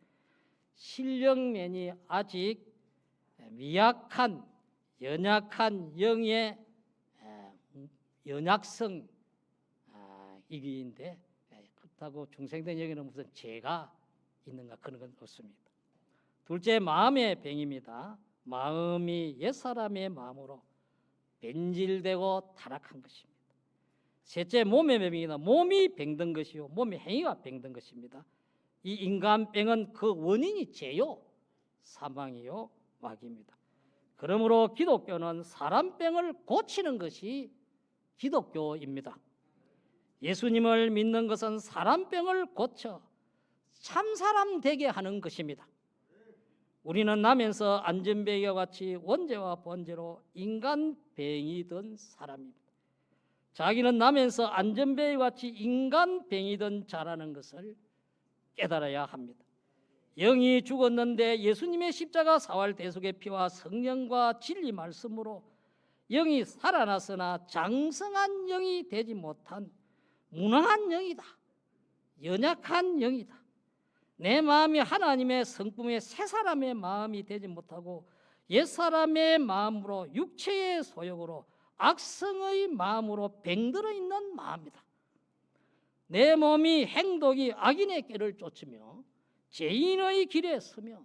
신령면이 아직 미약한 연약한 영의 연약성 이기인데 그렇다고 중생된 영에는 무슨 죄가 있는가 그런 건 없습니다. 둘째 마음의 병입니다. 마음이 옛사람의 마음으로 변질되고 타락한 것입니다. 셋째 몸의 병이다. 몸이 병든 것이요 몸의 행위가 병든 것입니다. 이 인간병은 그 원인이 죄요 사망이요 마귀입니다. 그러므로 기독교는 사람병을 고치는 것이 기독교입니다. 예수님을 믿는 것은 사람병을 고쳐 참사람 되게 하는 것입니다. 우리는 나면서 안전병과 같이 원죄와 번제로 인간병이던 사람입니다. 자기는 나면서 안전병과 같이 인간병이던 자라는 것을 깨달아야 합니다. 영이 죽었는데 예수님의 십자가 사활 대속의 피와 성령과 진리 말씀으로 영이 살아났으나 장성한 영이 되지 못한 무능한 영이다. 연약한 영이다. 내 마음이 하나님의 성품의 새 사람의 마음이 되지 못하고 옛사람의 마음으로 육체의 소욕으로 악성의 마음으로 병들어 있는 마음이다. 내 몸이 행동이 악인의 길을 쫓으며 죄인의 길에 서며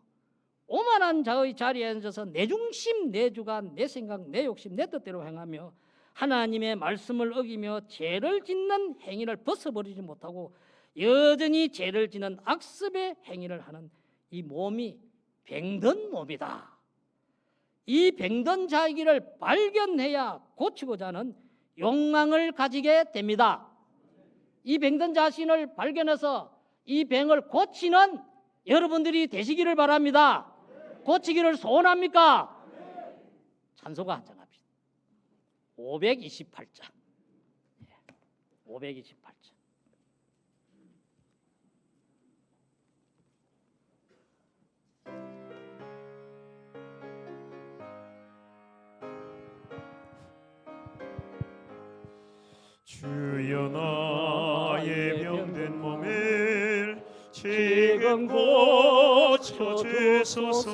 오만한 자의 자리에 앉아서 내 중심, 내 주관, 내 생각, 내 욕심, 내 뜻대로 행하며 하나님의 말씀을 어기며 죄를 짓는 행위를 벗어버리지 못하고 여전히 죄를 짓는 악습의 행위를 하는 이 몸이 병든 몸이다. 이 병든 자기를 발견해야 고치고자 하는 욕망을 가지게 됩니다. 이 병든 자신을 발견해서 이 병을 고치는 여러분들이 되시기를 바랍니다. 고치기를 소원합니까? 찬송가 한 장 합시다. 528장. 528장. 주여 나의 병든 몸을 지금 고쳐주소서.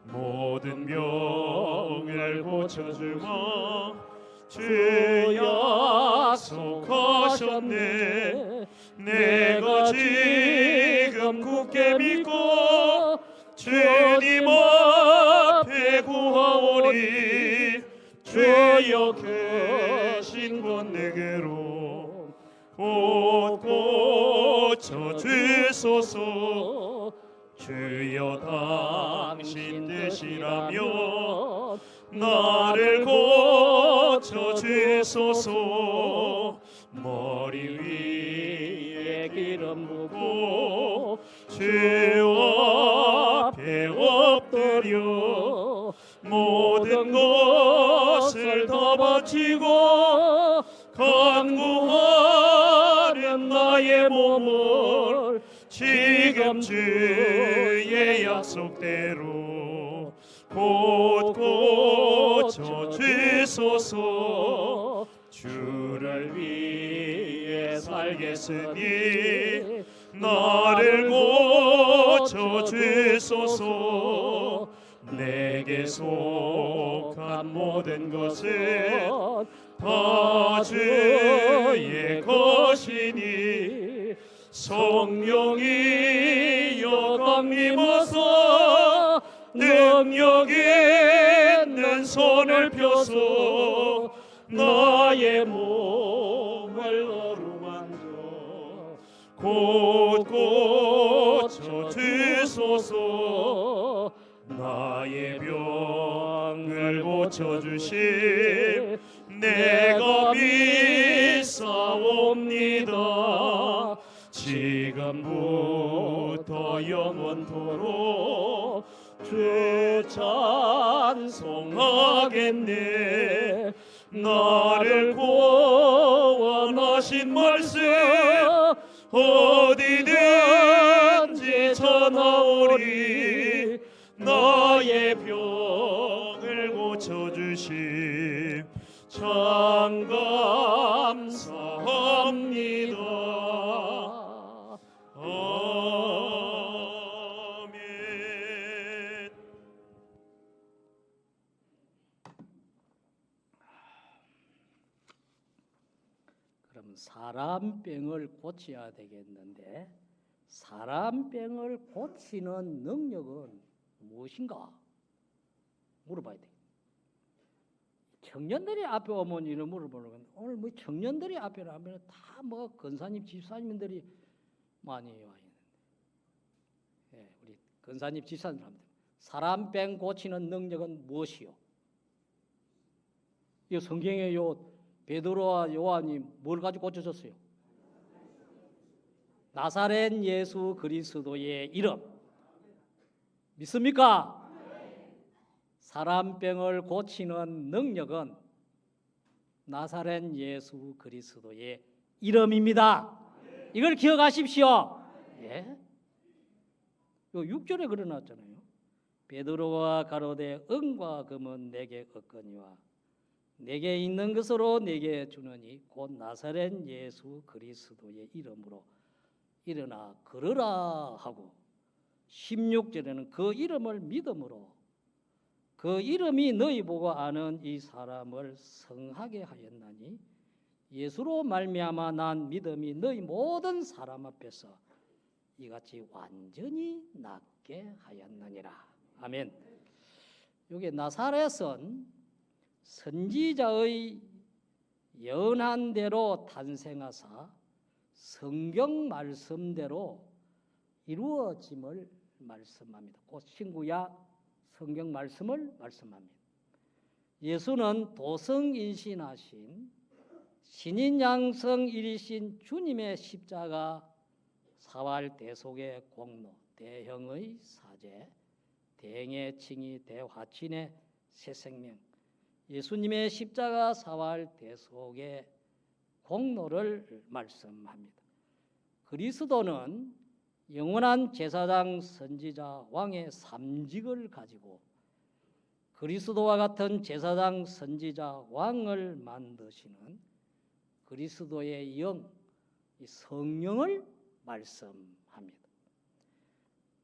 모든 병을 고쳐주마 주 약속하셨네. 내가 지금 굳게 믿고 주님 앞에 구하오니 주여 계신 곳 내게로 곧 고쳐주소서. 주여 당신 뜻이라면 나를 고쳐주소서. 머리 위에 기름 붓고 주 앞에 엎드려 모든 것을 다 바치고 간구하는 나의 몸을 지금 주의 약속대로 곧 고쳐주소서. 주를 위해 살겠으니 나를 고쳐주소서. 내게 속한 모든 것은 다 주의 것이니 성령이여 강림하사 능력 있는 손을 펴서 나의 몸을 어루만져 곧 고쳐주소서. 나의 병을 고쳐주심 내가 믿사옵니다. 지금부터 영원토록 주 찬송하겠네. 나를 구원하신 말씀 어디든지 전하오리. 나의 병을 고쳐주심 참 감사합니다. 아멘. 그럼 사람 병을 고쳐야 되겠는데 사람 병을 고치는 능력은 무엇인가 물어봐야 돼. 청년들이 앞에 오면 이런 물어보는 건 오늘 뭐 청년들이 앞에 하면 다 뭐 권사님 집사님들이 많이 와 있는데, 예, 우리 권사님 집사님들 사람 병 고치는 능력은 무엇이요? 이 성경에 요 베드로와 요한이 뭘 가지고 고쳐줬어요? 나사렛 예수 그리스도의 이름 믿습니까? 사람 병을 고치는 능력은 나사렛 예수 그리스도의 이름입니다. 이걸 기억하십시오. 예? 요 6절에 그려놨잖아요. 베드로가 가로되 은과 금은 내게 없거니와 내게 있는 것으로 내게 주느니 곧 나사렛 예수 그리스도의 이름으로 일어나 걸으라 하고 16절에는 그 이름을 믿음으로 그 이름이 너희 보고 아는 이 사람을 성하게 하였나니 예수로 말미암아 난 믿음이 너희 모든 사람 앞에서 이같이 완전히 낫게 하였느니라. 아멘. 여기 나사렛은 선지자의 예언한 대로 탄생하사 성경 말씀대로 이루어짐을 말씀합니다. 곧 신구약 성경 말씀을 말씀합니다. 예수는 도성인신하신 신인 양성 일이신 주님의 십자가 사활 대속의 공로, 대형의 사제, 대행의 칭의, 대화친의 새 생명, 예수님의 십자가 사활 대속의 공로를 말씀합니다. 그리스도는 영원한 제사장, 선지자, 왕의 삼직을 가지고 그리스도와 같은 제사장, 선지자, 왕을 만드시는 그리스도의 영, 이 성령을 말씀합니다.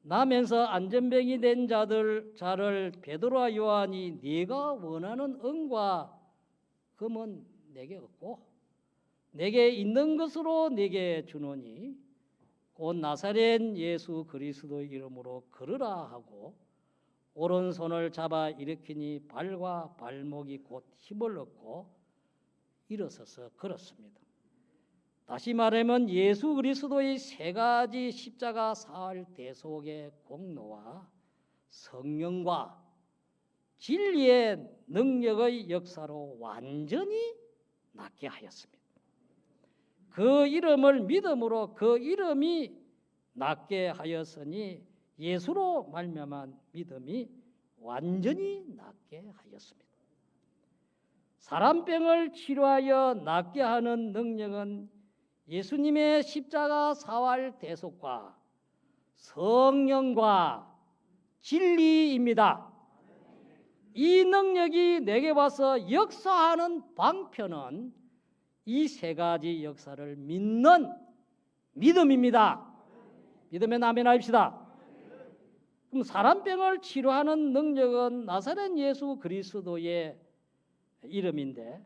나면서 안전병이 된 자를 베드로와 요한이 네가 원하는 은과 금은 내게 없고 내게 있는 것으로 내게 주노니 곧 나사렛 예수 그리스도의 이름으로 걸으라 하고 오른손을 잡아 일으키니 발과 발목이 곧 힘을 얻고 일어서서 걸었습니다. 다시 말하면 예수 그리스도의 세 가지 십자가 사활 대속의 공로와 성령과 진리의 능력의 역사로 완전히 낫게 하였습니다. 그 이름을 믿음으로 그 이름이 낫게 하였으니 예수로 말미암은 믿음이 완전히 낫게 하였습니다. 사람병을 치료하여 낫게 하는 능력은 예수님의 십자가 사활 대속과 성령과 진리입니다. 이 능력이 내게 와서 역사하는 방편은 이 세 가지 역사를 믿는 믿음입니다. 믿으면 아멘 합시다. 그럼 사람병을 치료하는 능력은 나사렛 예수 그리스도의 이름인데,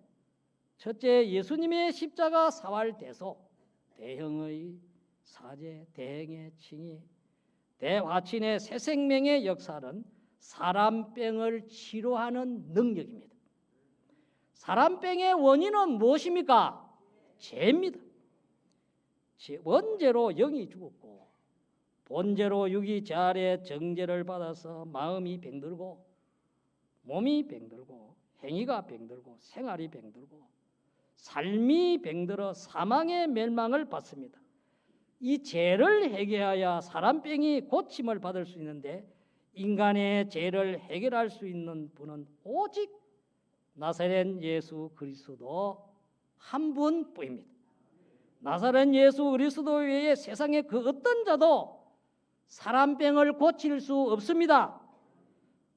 첫째 예수님의 십자가 사활 대속, 대형의 사제, 대행의 칭의, 대화친의 새 생명의 역사는 사람병을 치료하는 능력입니다. 사람병의 원인은 무엇입니까? 죄입니다. 원죄로 영이 죽었고 본죄로 육이 제 아래 정죄를 받아서 마음이 병들고 몸이 병들고 행위가 병들고 생활이 병들고 삶이 병들어 사망의 멸망을 받습니다. 이 죄를 해결해야 사람병이 고침을 받을 수 있는데 인간의 죄를 해결할 수 있는 분은 오직 나사렛 예수 그리스도 한 분뿐입니다. 나사렛 예수 그리스도 외에 세상에 그 어떤 자도 사람병을 고칠 수 없습니다.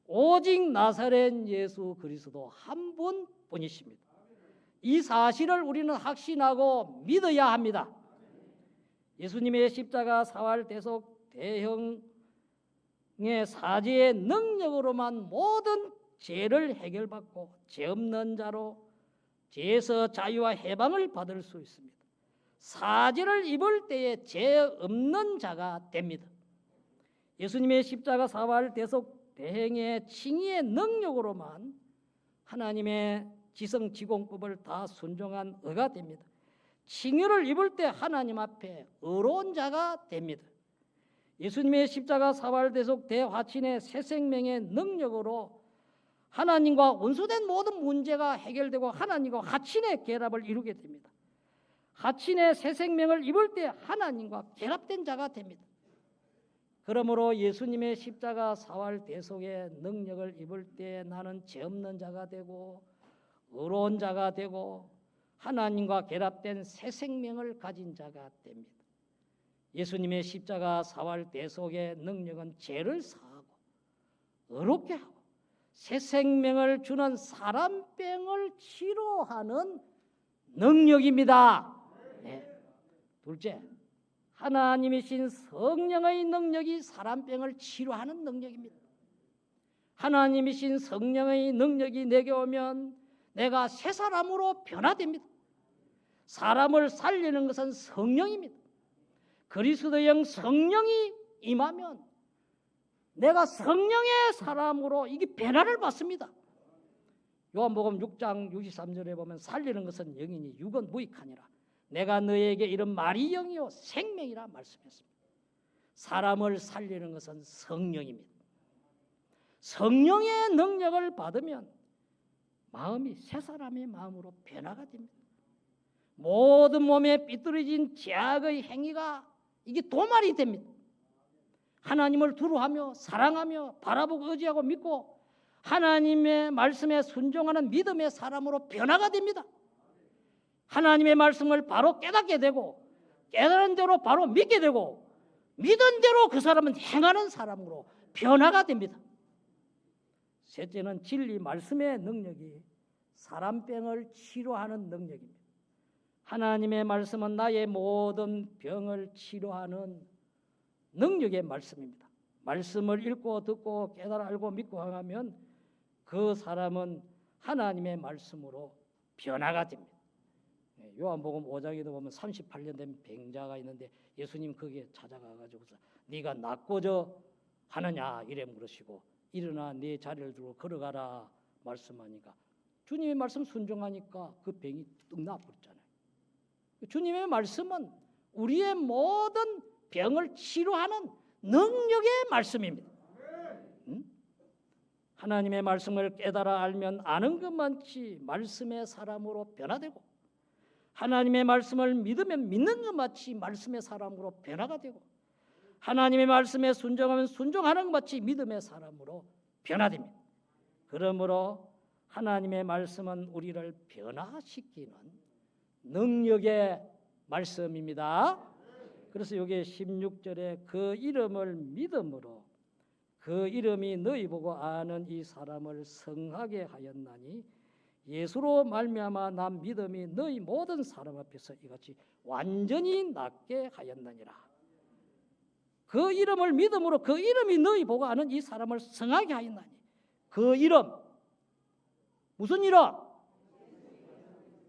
오직 나사렛 예수 그리스도 한 분뿐이십니다. 이 사실을 우리는 확신하고 믿어야 합니다. 예수님의 십자가 사활 대속 대형의 사죄의 능력으로만 모든 죄를 해결받고 죄 없는 자로 죄에서 자유와 해방을 받을 수 있습니다. 사죄를 입을 때에 죄 없는 자가 됩니다. 예수님의 십자가 사활 대속 대행의 칭의의 능력으로만 하나님의 지성지공법을 다 순종한 의가 됩니다. 칭의를 입을 때 하나님 앞에 의로운 자가 됩니다. 예수님의 십자가 사활 대속 대화친의 새 생명의 능력으로 하나님과 원수된 모든 문제가 해결되고 하나님과 화친의 결합을 이루게 됩니다. 화친의 새 생명을 입을 때 하나님과 결합된 자가 됩니다. 그러므로 예수님의 십자가 사활 대속의 능력을 입을 때 나는 죄 없는 자가 되고 의로운 자가 되고 하나님과 결합된 새 생명을 가진 자가 됩니다. 예수님의 십자가 사활 대속의 능력은 죄를 사하고 의롭게 하고 새 생명을 주는 사람병을 치료하는 능력입니다. 네. 둘째, 하나님이신 성령의 능력이 사람병을 치료하는 능력입니다. 하나님이신 성령의 능력이 내게 오면 내가 새 사람으로 변화됩니다. 사람을 살리는 것은 성령입니다. 그리스도의 영 성령이 임하면 내가 성령의 사람으로 이게 변화를 받습니다. 요한복음 6장 63절에 보면 살리는 것은 영이니 육은 무익하니라. 내가 너에게 이런 말이 영이요 생명이라 말씀했습니다. 사람을 살리는 것은 성령입니다. 성령의 능력을 받으면 마음이 새 사람의 마음으로 변화가 됩니다. 모든 몸에 삐뚤어진 죄악의 행위가 이게 도말이 됩니다. 하나님을 두루하며 사랑하며 바라보고 의지하고 믿고 하나님의 말씀에 순종하는 믿음의 사람으로 변화가 됩니다. 하나님의 말씀을 바로 깨닫게 되고 깨달은 대로 바로 믿게 되고 믿은 대로 그 사람은 행하는 사람으로 변화가 됩니다. 셋째는 진리 말씀의 능력이 사람병을 치료하는 능력입니다. 하나님의 말씀은 나의 모든 병을 치료하는 능력의 말씀입니다. 말씀을 읽고 듣고 깨달아 알고 믿고 행하면 그 사람은 하나님의 말씀으로 변화가 됩니다. 요한복음 5장에도 보면 38년 된 병자가 있는데 예수님 거기에 찾아가가지고서 네가 낫고자 하느냐 이래 물으시고 일어나 네 자리를 두고 걸어가라 말씀하니까 주님의 말씀 순종하니까 그 병이 뚝 나버렸잖아요. 주님의 말씀은 우리의 모든 병을 치료하는 능력의 말씀입니다. 하나님의 말씀을 깨달아 알면 아는 것만치 말씀의 사람으로 변화되고 하나님의 말씀을 믿으면 믿는 것마치 말씀의 사람으로 변화가 되고 하나님의 말씀에 순종하면 순종하는 것마치 믿음의 사람으로 변화됩니다. 그러므로 하나님의 말씀은 우리를 변화시키는 능력의 말씀입니다. 그래서 여기 16절에 그 이름을 믿음으로 그 이름이 너희 보고 아는 이 사람을 성하게 하였나니 예수로 말미암아 난 믿음이 너희 모든 사람 앞에서 이같이 완전히 낫게 하였느니라. 그 이름을 믿음으로 그 이름이 너희 보고 아는 이 사람을 성하게 하였나니 그 이름 무슨 이름?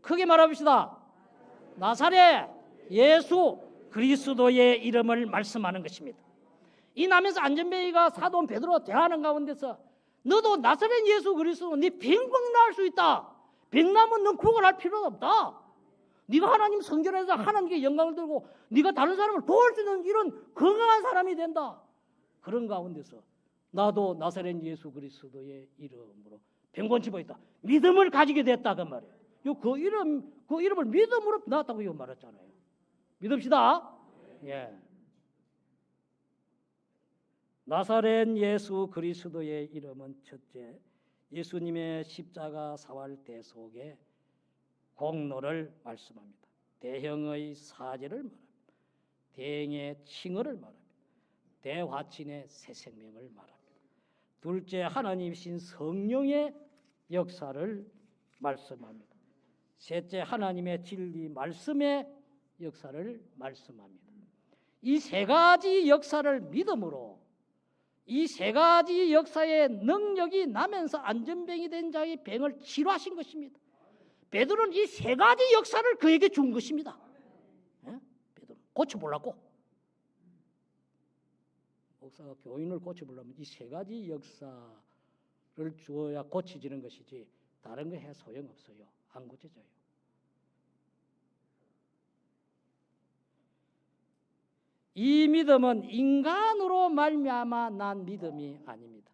크게 말해봅시다. 나사렛 예수 그리스도의 이름을 말씀하는 것입니다. 이 남에서 안전뱅이가 사도 베드로와 대하는 가운데서 너도 나사렛 예수 그리스도 네 병 나을 수 있다. 병 나면 넌 구걸할 필요가 없다. 네가 하나님 성전에서 하나님께 영광을 들고 네가 다른 사람을 도울 수 있는 이런 건강한 사람이 된다. 그런 가운데서 나도 나사렛 예수 그리스도의 이름으로 병 고치고 있다. 믿음을 가지게 됐다 그 말이에요. 그 이름을 믿음으로 나왔다고 이거 말했잖아요. 믿읍시다. 예. 나사렛 예수 그리스도의 이름은 첫째 예수님의 십자가 사활 대속의 공로를 말씀합니다. 대형의 사제를 말합니다. 대행의 칭의를 말합니다. 대화친의 새 생명을 말합니다. 둘째 하나님이신 성령의 역사를 말씀합니다. 셋째 하나님의 진리 말씀의 역사를 말씀합니다. 이 세 가지 역사를 믿음으로 이 세 가지 역사의 능력이 나면서 안전병이 된 자의 병을 치료하신 것입니다. 베드로는 이 세 가지 역사를 그에게 준 것입니다. 베드로 고쳐보려고 목사가 교인을 고쳐보려면 이 세 가지 역사를 주어야 고쳐지는 것이지 다른 거 해 소용없어요. 안 고쳐져요. 이 믿음은 인간으로 말미암아 난 믿음이 아닙니다.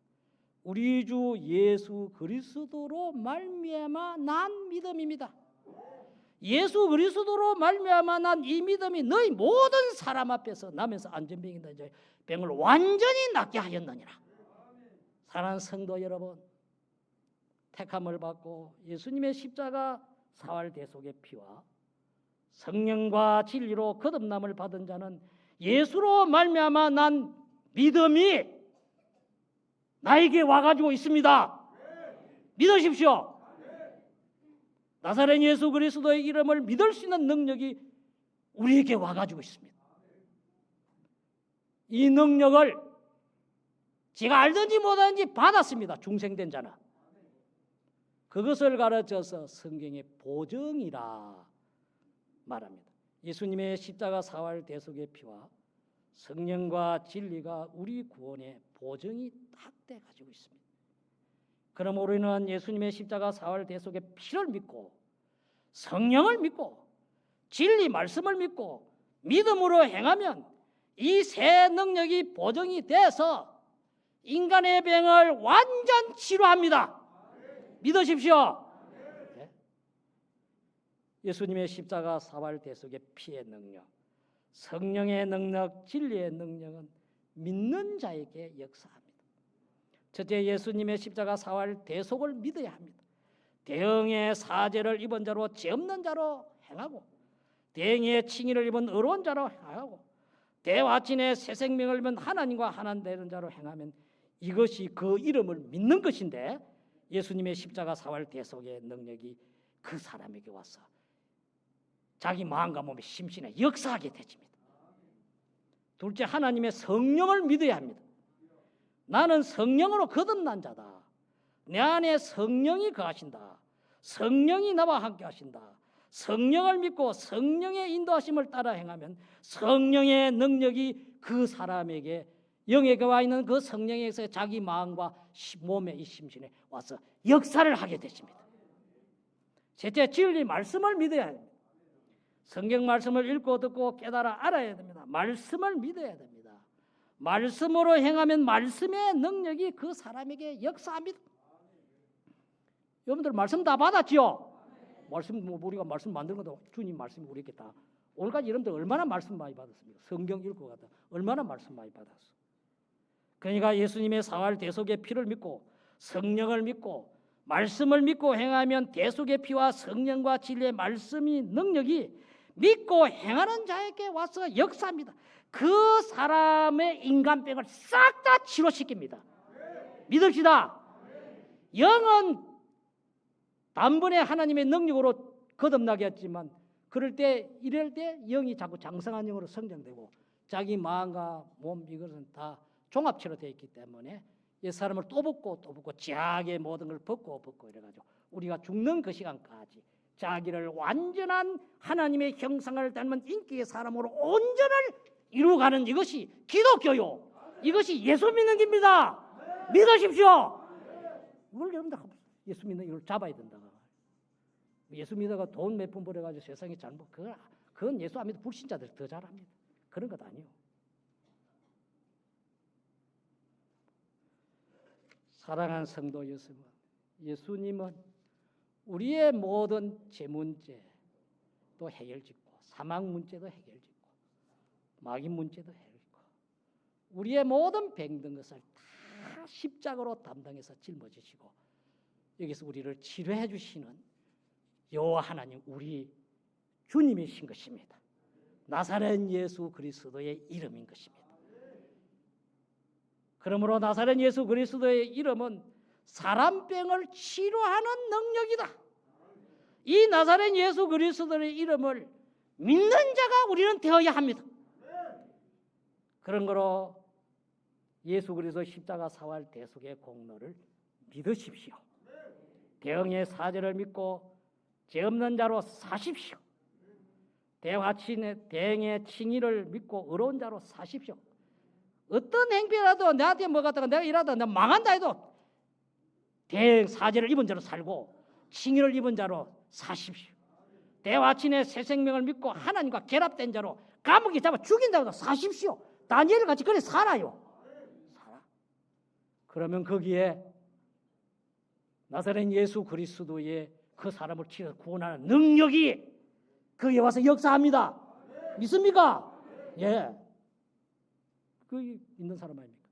우리 주 예수 그리스도로 말미암아 난 믿음입니다. 예수 그리스도로 말미암아 난 이 믿음이 너희 모든 사람 앞에서 나면서 안전병이 된 자의 병을 완전히 낫게 하였느니라. 사랑하는 성도 여러분, 택함을 받고 예수님의 십자가 사활 대속의 피와 성령과 진리로 거듭남을 받은 자는 예수로 말미암아 난 믿음이 나에게 와가지고 있습니다. 믿으십시오. 나사렛 예수 그리스도의 이름을 믿을 수 있는 능력이 우리에게 와가지고 있습니다. 이 능력을 제가 알든지 못하든지 받았습니다. 중생된 자는. 그것을 가르쳐서 성경의 보증이라 말합니다. 예수님의 십자가 사활 대속의 피와 성령과 진리가 우리 구원의 보증이 딱 돼 가지고 있습니다. 그럼 우리는 예수님의 십자가 사활 대속의 피를 믿고 성령을 믿고 진리 말씀을 믿고 믿음으로 행하면 이 세 능력이 보증이 돼서 인간의 병을 완전 치료합니다. 믿으십시오. 네? 예수님의 십자가 사활 대속의 피의 능력, 성령의 능력, 진리의 능력은 믿는 자에게 역사합니다. 첫째, 예수님의 십자가 사활 대속을 믿어야 합니다. 대형의 사제를 입은 자로 죄 없는 자로 행하고 대형의 칭의를 입은 의로운 자로 행하고 대화친의 새 생명을 입은 하나님과 하나 되는 자로 행하면 이것이 그 이름을 믿는 것인데 예수님의 십자가 사활 대속의 능력이 그 사람에게 와서 자기 마음과 몸의 심신에 역사하게 되집니다. 둘째, 하나님의 성령을 믿어야 합니다. 나는 성령으로 거듭난 자다. 내 안에 성령이 거하신다. 성령이 나와 함께 하신다. 성령을 믿고 성령의 인도하심을 따라 행하면 성령의 능력이 그 사람에게 영에 거하 있는 그 성령에서 자기 마음과 몸의 이 심신에 와서 역사를 하게 되십니다. 셋째, 진리 말씀을 믿어야 합니다. 성경 말씀을 읽고 듣고 깨달아 알아야 됩니다. 말씀을 믿어야 됩니다. 말씀으로 행하면 말씀의 능력이 그 사람에게 역사합니다. 여러분들 말씀 다 받았지요? 말씀 우리가 말씀 만든 것도 주님 말씀이 우리에게 다. 오늘까지 여러분들 얼마나 말씀 많이 받았습니까? 성경 읽고 가다 얼마나 말씀 많이 받았어. 그러니까 예수님의 사활 대속의 피를 믿고 성령을 믿고 말씀을 믿고 행하면 대속의 피와 성령과 진리의 말씀이 능력이 믿고 행하는 자에게 와서 역사합니다. 그 사람의 인간병을 싹 다 치료시킵니다. 믿읍시다. 영은 단번에 하나님의 능력으로 거듭나게 했지만 이럴 때 영이 자꾸 장성한 영으로 성장되고 자기 마음과 몸 이것은 다 종합체로 되어 있기 때문에 이 사람을 또 붓고 자기의 모든 걸 벗고 이래가지고 우리가 죽는 그 시간까지 자기를 완전한 하나님의 형상을 닮은 인격의 사람으로 온전을 이루어가는 이것이 기독교요. 이것이 예수 믿는 겁니다. 믿으십시오. 뭘 여러분들 예수 믿는 이걸 잡아야 된다. 예수 믿다가 돈 몇 푼 벌어가지고 세상에 잘못 그건 예수 안 믿는 불신자들 더 잘합니다. 그런 것 아니에요. 사랑하는 성도 여러분, 예수님은 우리의 모든 죄 문제도 해결짓고 사망 문제도 해결짓고 마귀 문제도 해결짓고 우리의 모든 병든 것을 다 십자가로 담당해서 짊어지시고 여기서 우리를 치료해 주시는 여호와 하나님 우리 주님이신 것입니다. 나사렛 예수 그리스도의 이름인 것입니다. 그러므로 나사렛 예수 그리스도의 이름은 사람병을 치료하는 능력이다. 이 나사렛 예수 그리스도의 이름을 믿는 자가 우리는 되어야 합니다. 그런 거로 예수 그리스도 십자가 사활 대속의 공로를 믿으십시오. 대응의 사죄를 믿고 죄 없는 자로 사십시오. 대행의 칭의를 믿고 의로운 자로 사십시오. 어떤 행비라도 나한테 뭐 갖다가 내가 일하다 내가 망한다 해도 대행 사죄를 입은 자로 살고 칭의를 입은 자로 사십시오. 대화친의 새 생명을 믿고 하나님과 결합된 자로 감옥에 잡아 죽인 자로 사십시오. 다니엘 같이 그래 살아요. 살아. 그러면 거기에 나사렛 예수 그리스도의 그 사람을 치러 구원하는 능력이 거기에 와서 역사합니다. 믿습니까? 예. 그 있는 사람 아닙니까?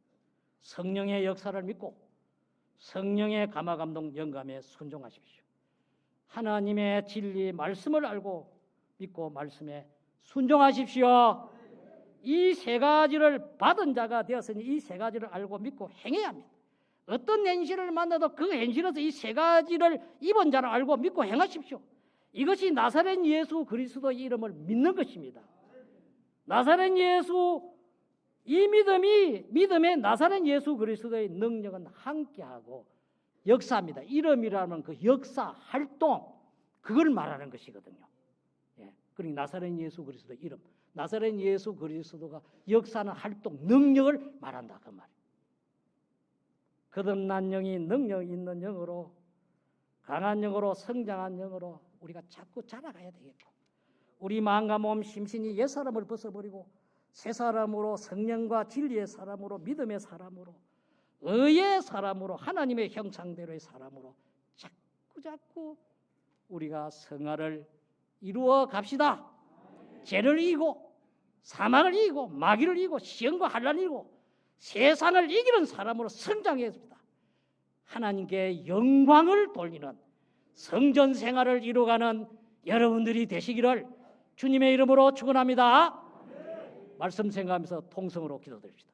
성령의 역사를 믿고 성령의 감화 감동 영감에 순종하십시오. 하나님의 진리 말씀을 알고 믿고 말씀에 순종하십시오. 이 세 가지를 받은 자가 되었으니 이 세 가지를 알고 믿고 행해야 합니다. 어떤 현실을 만나도 그 현실에서 이 세 가지를 입은 자를 알고 믿고 행하십시오. 이것이 나사렛 예수 그리스도의 이름을 믿는 것입니다. 나사렛 예수 이 믿음의 나사렛 예수 그리스도의 능력은 함께하고 역사합니다. 이름이라는 그 역사, 활동 그걸 말하는 것이거든요. 예. 그러니까 나사렛 예수 그리스도의 이름, 나사렛 예수 그리스도가 역사하는 활동, 능력을 말한다 그 말이에요. 거듭난 영이 능력 있는 영으로 강한 영으로 성장한 영으로 우리가 자꾸 자라가야 되겠고 우리 마음과 몸 심신이 옛 사람을 벗어버리고 새 사람으로 성령과 진리의 사람으로 믿음의 사람으로 의의 사람으로 하나님의 형상대로의 사람으로 자꾸 우리가 성화를 이루어 갑시다. 죄를 이기고 사망을 이기고 마귀를 이기고 시험과 환난을 이기고 세상을 이기는 사람으로 성장했습니다. 하나님께 영광을 돌리는 성전 생활을 이루어가는 여러분들이 되시기를 주님의 이름으로 축원합니다. 말씀 생각하면서 통성으로 기도드립시다.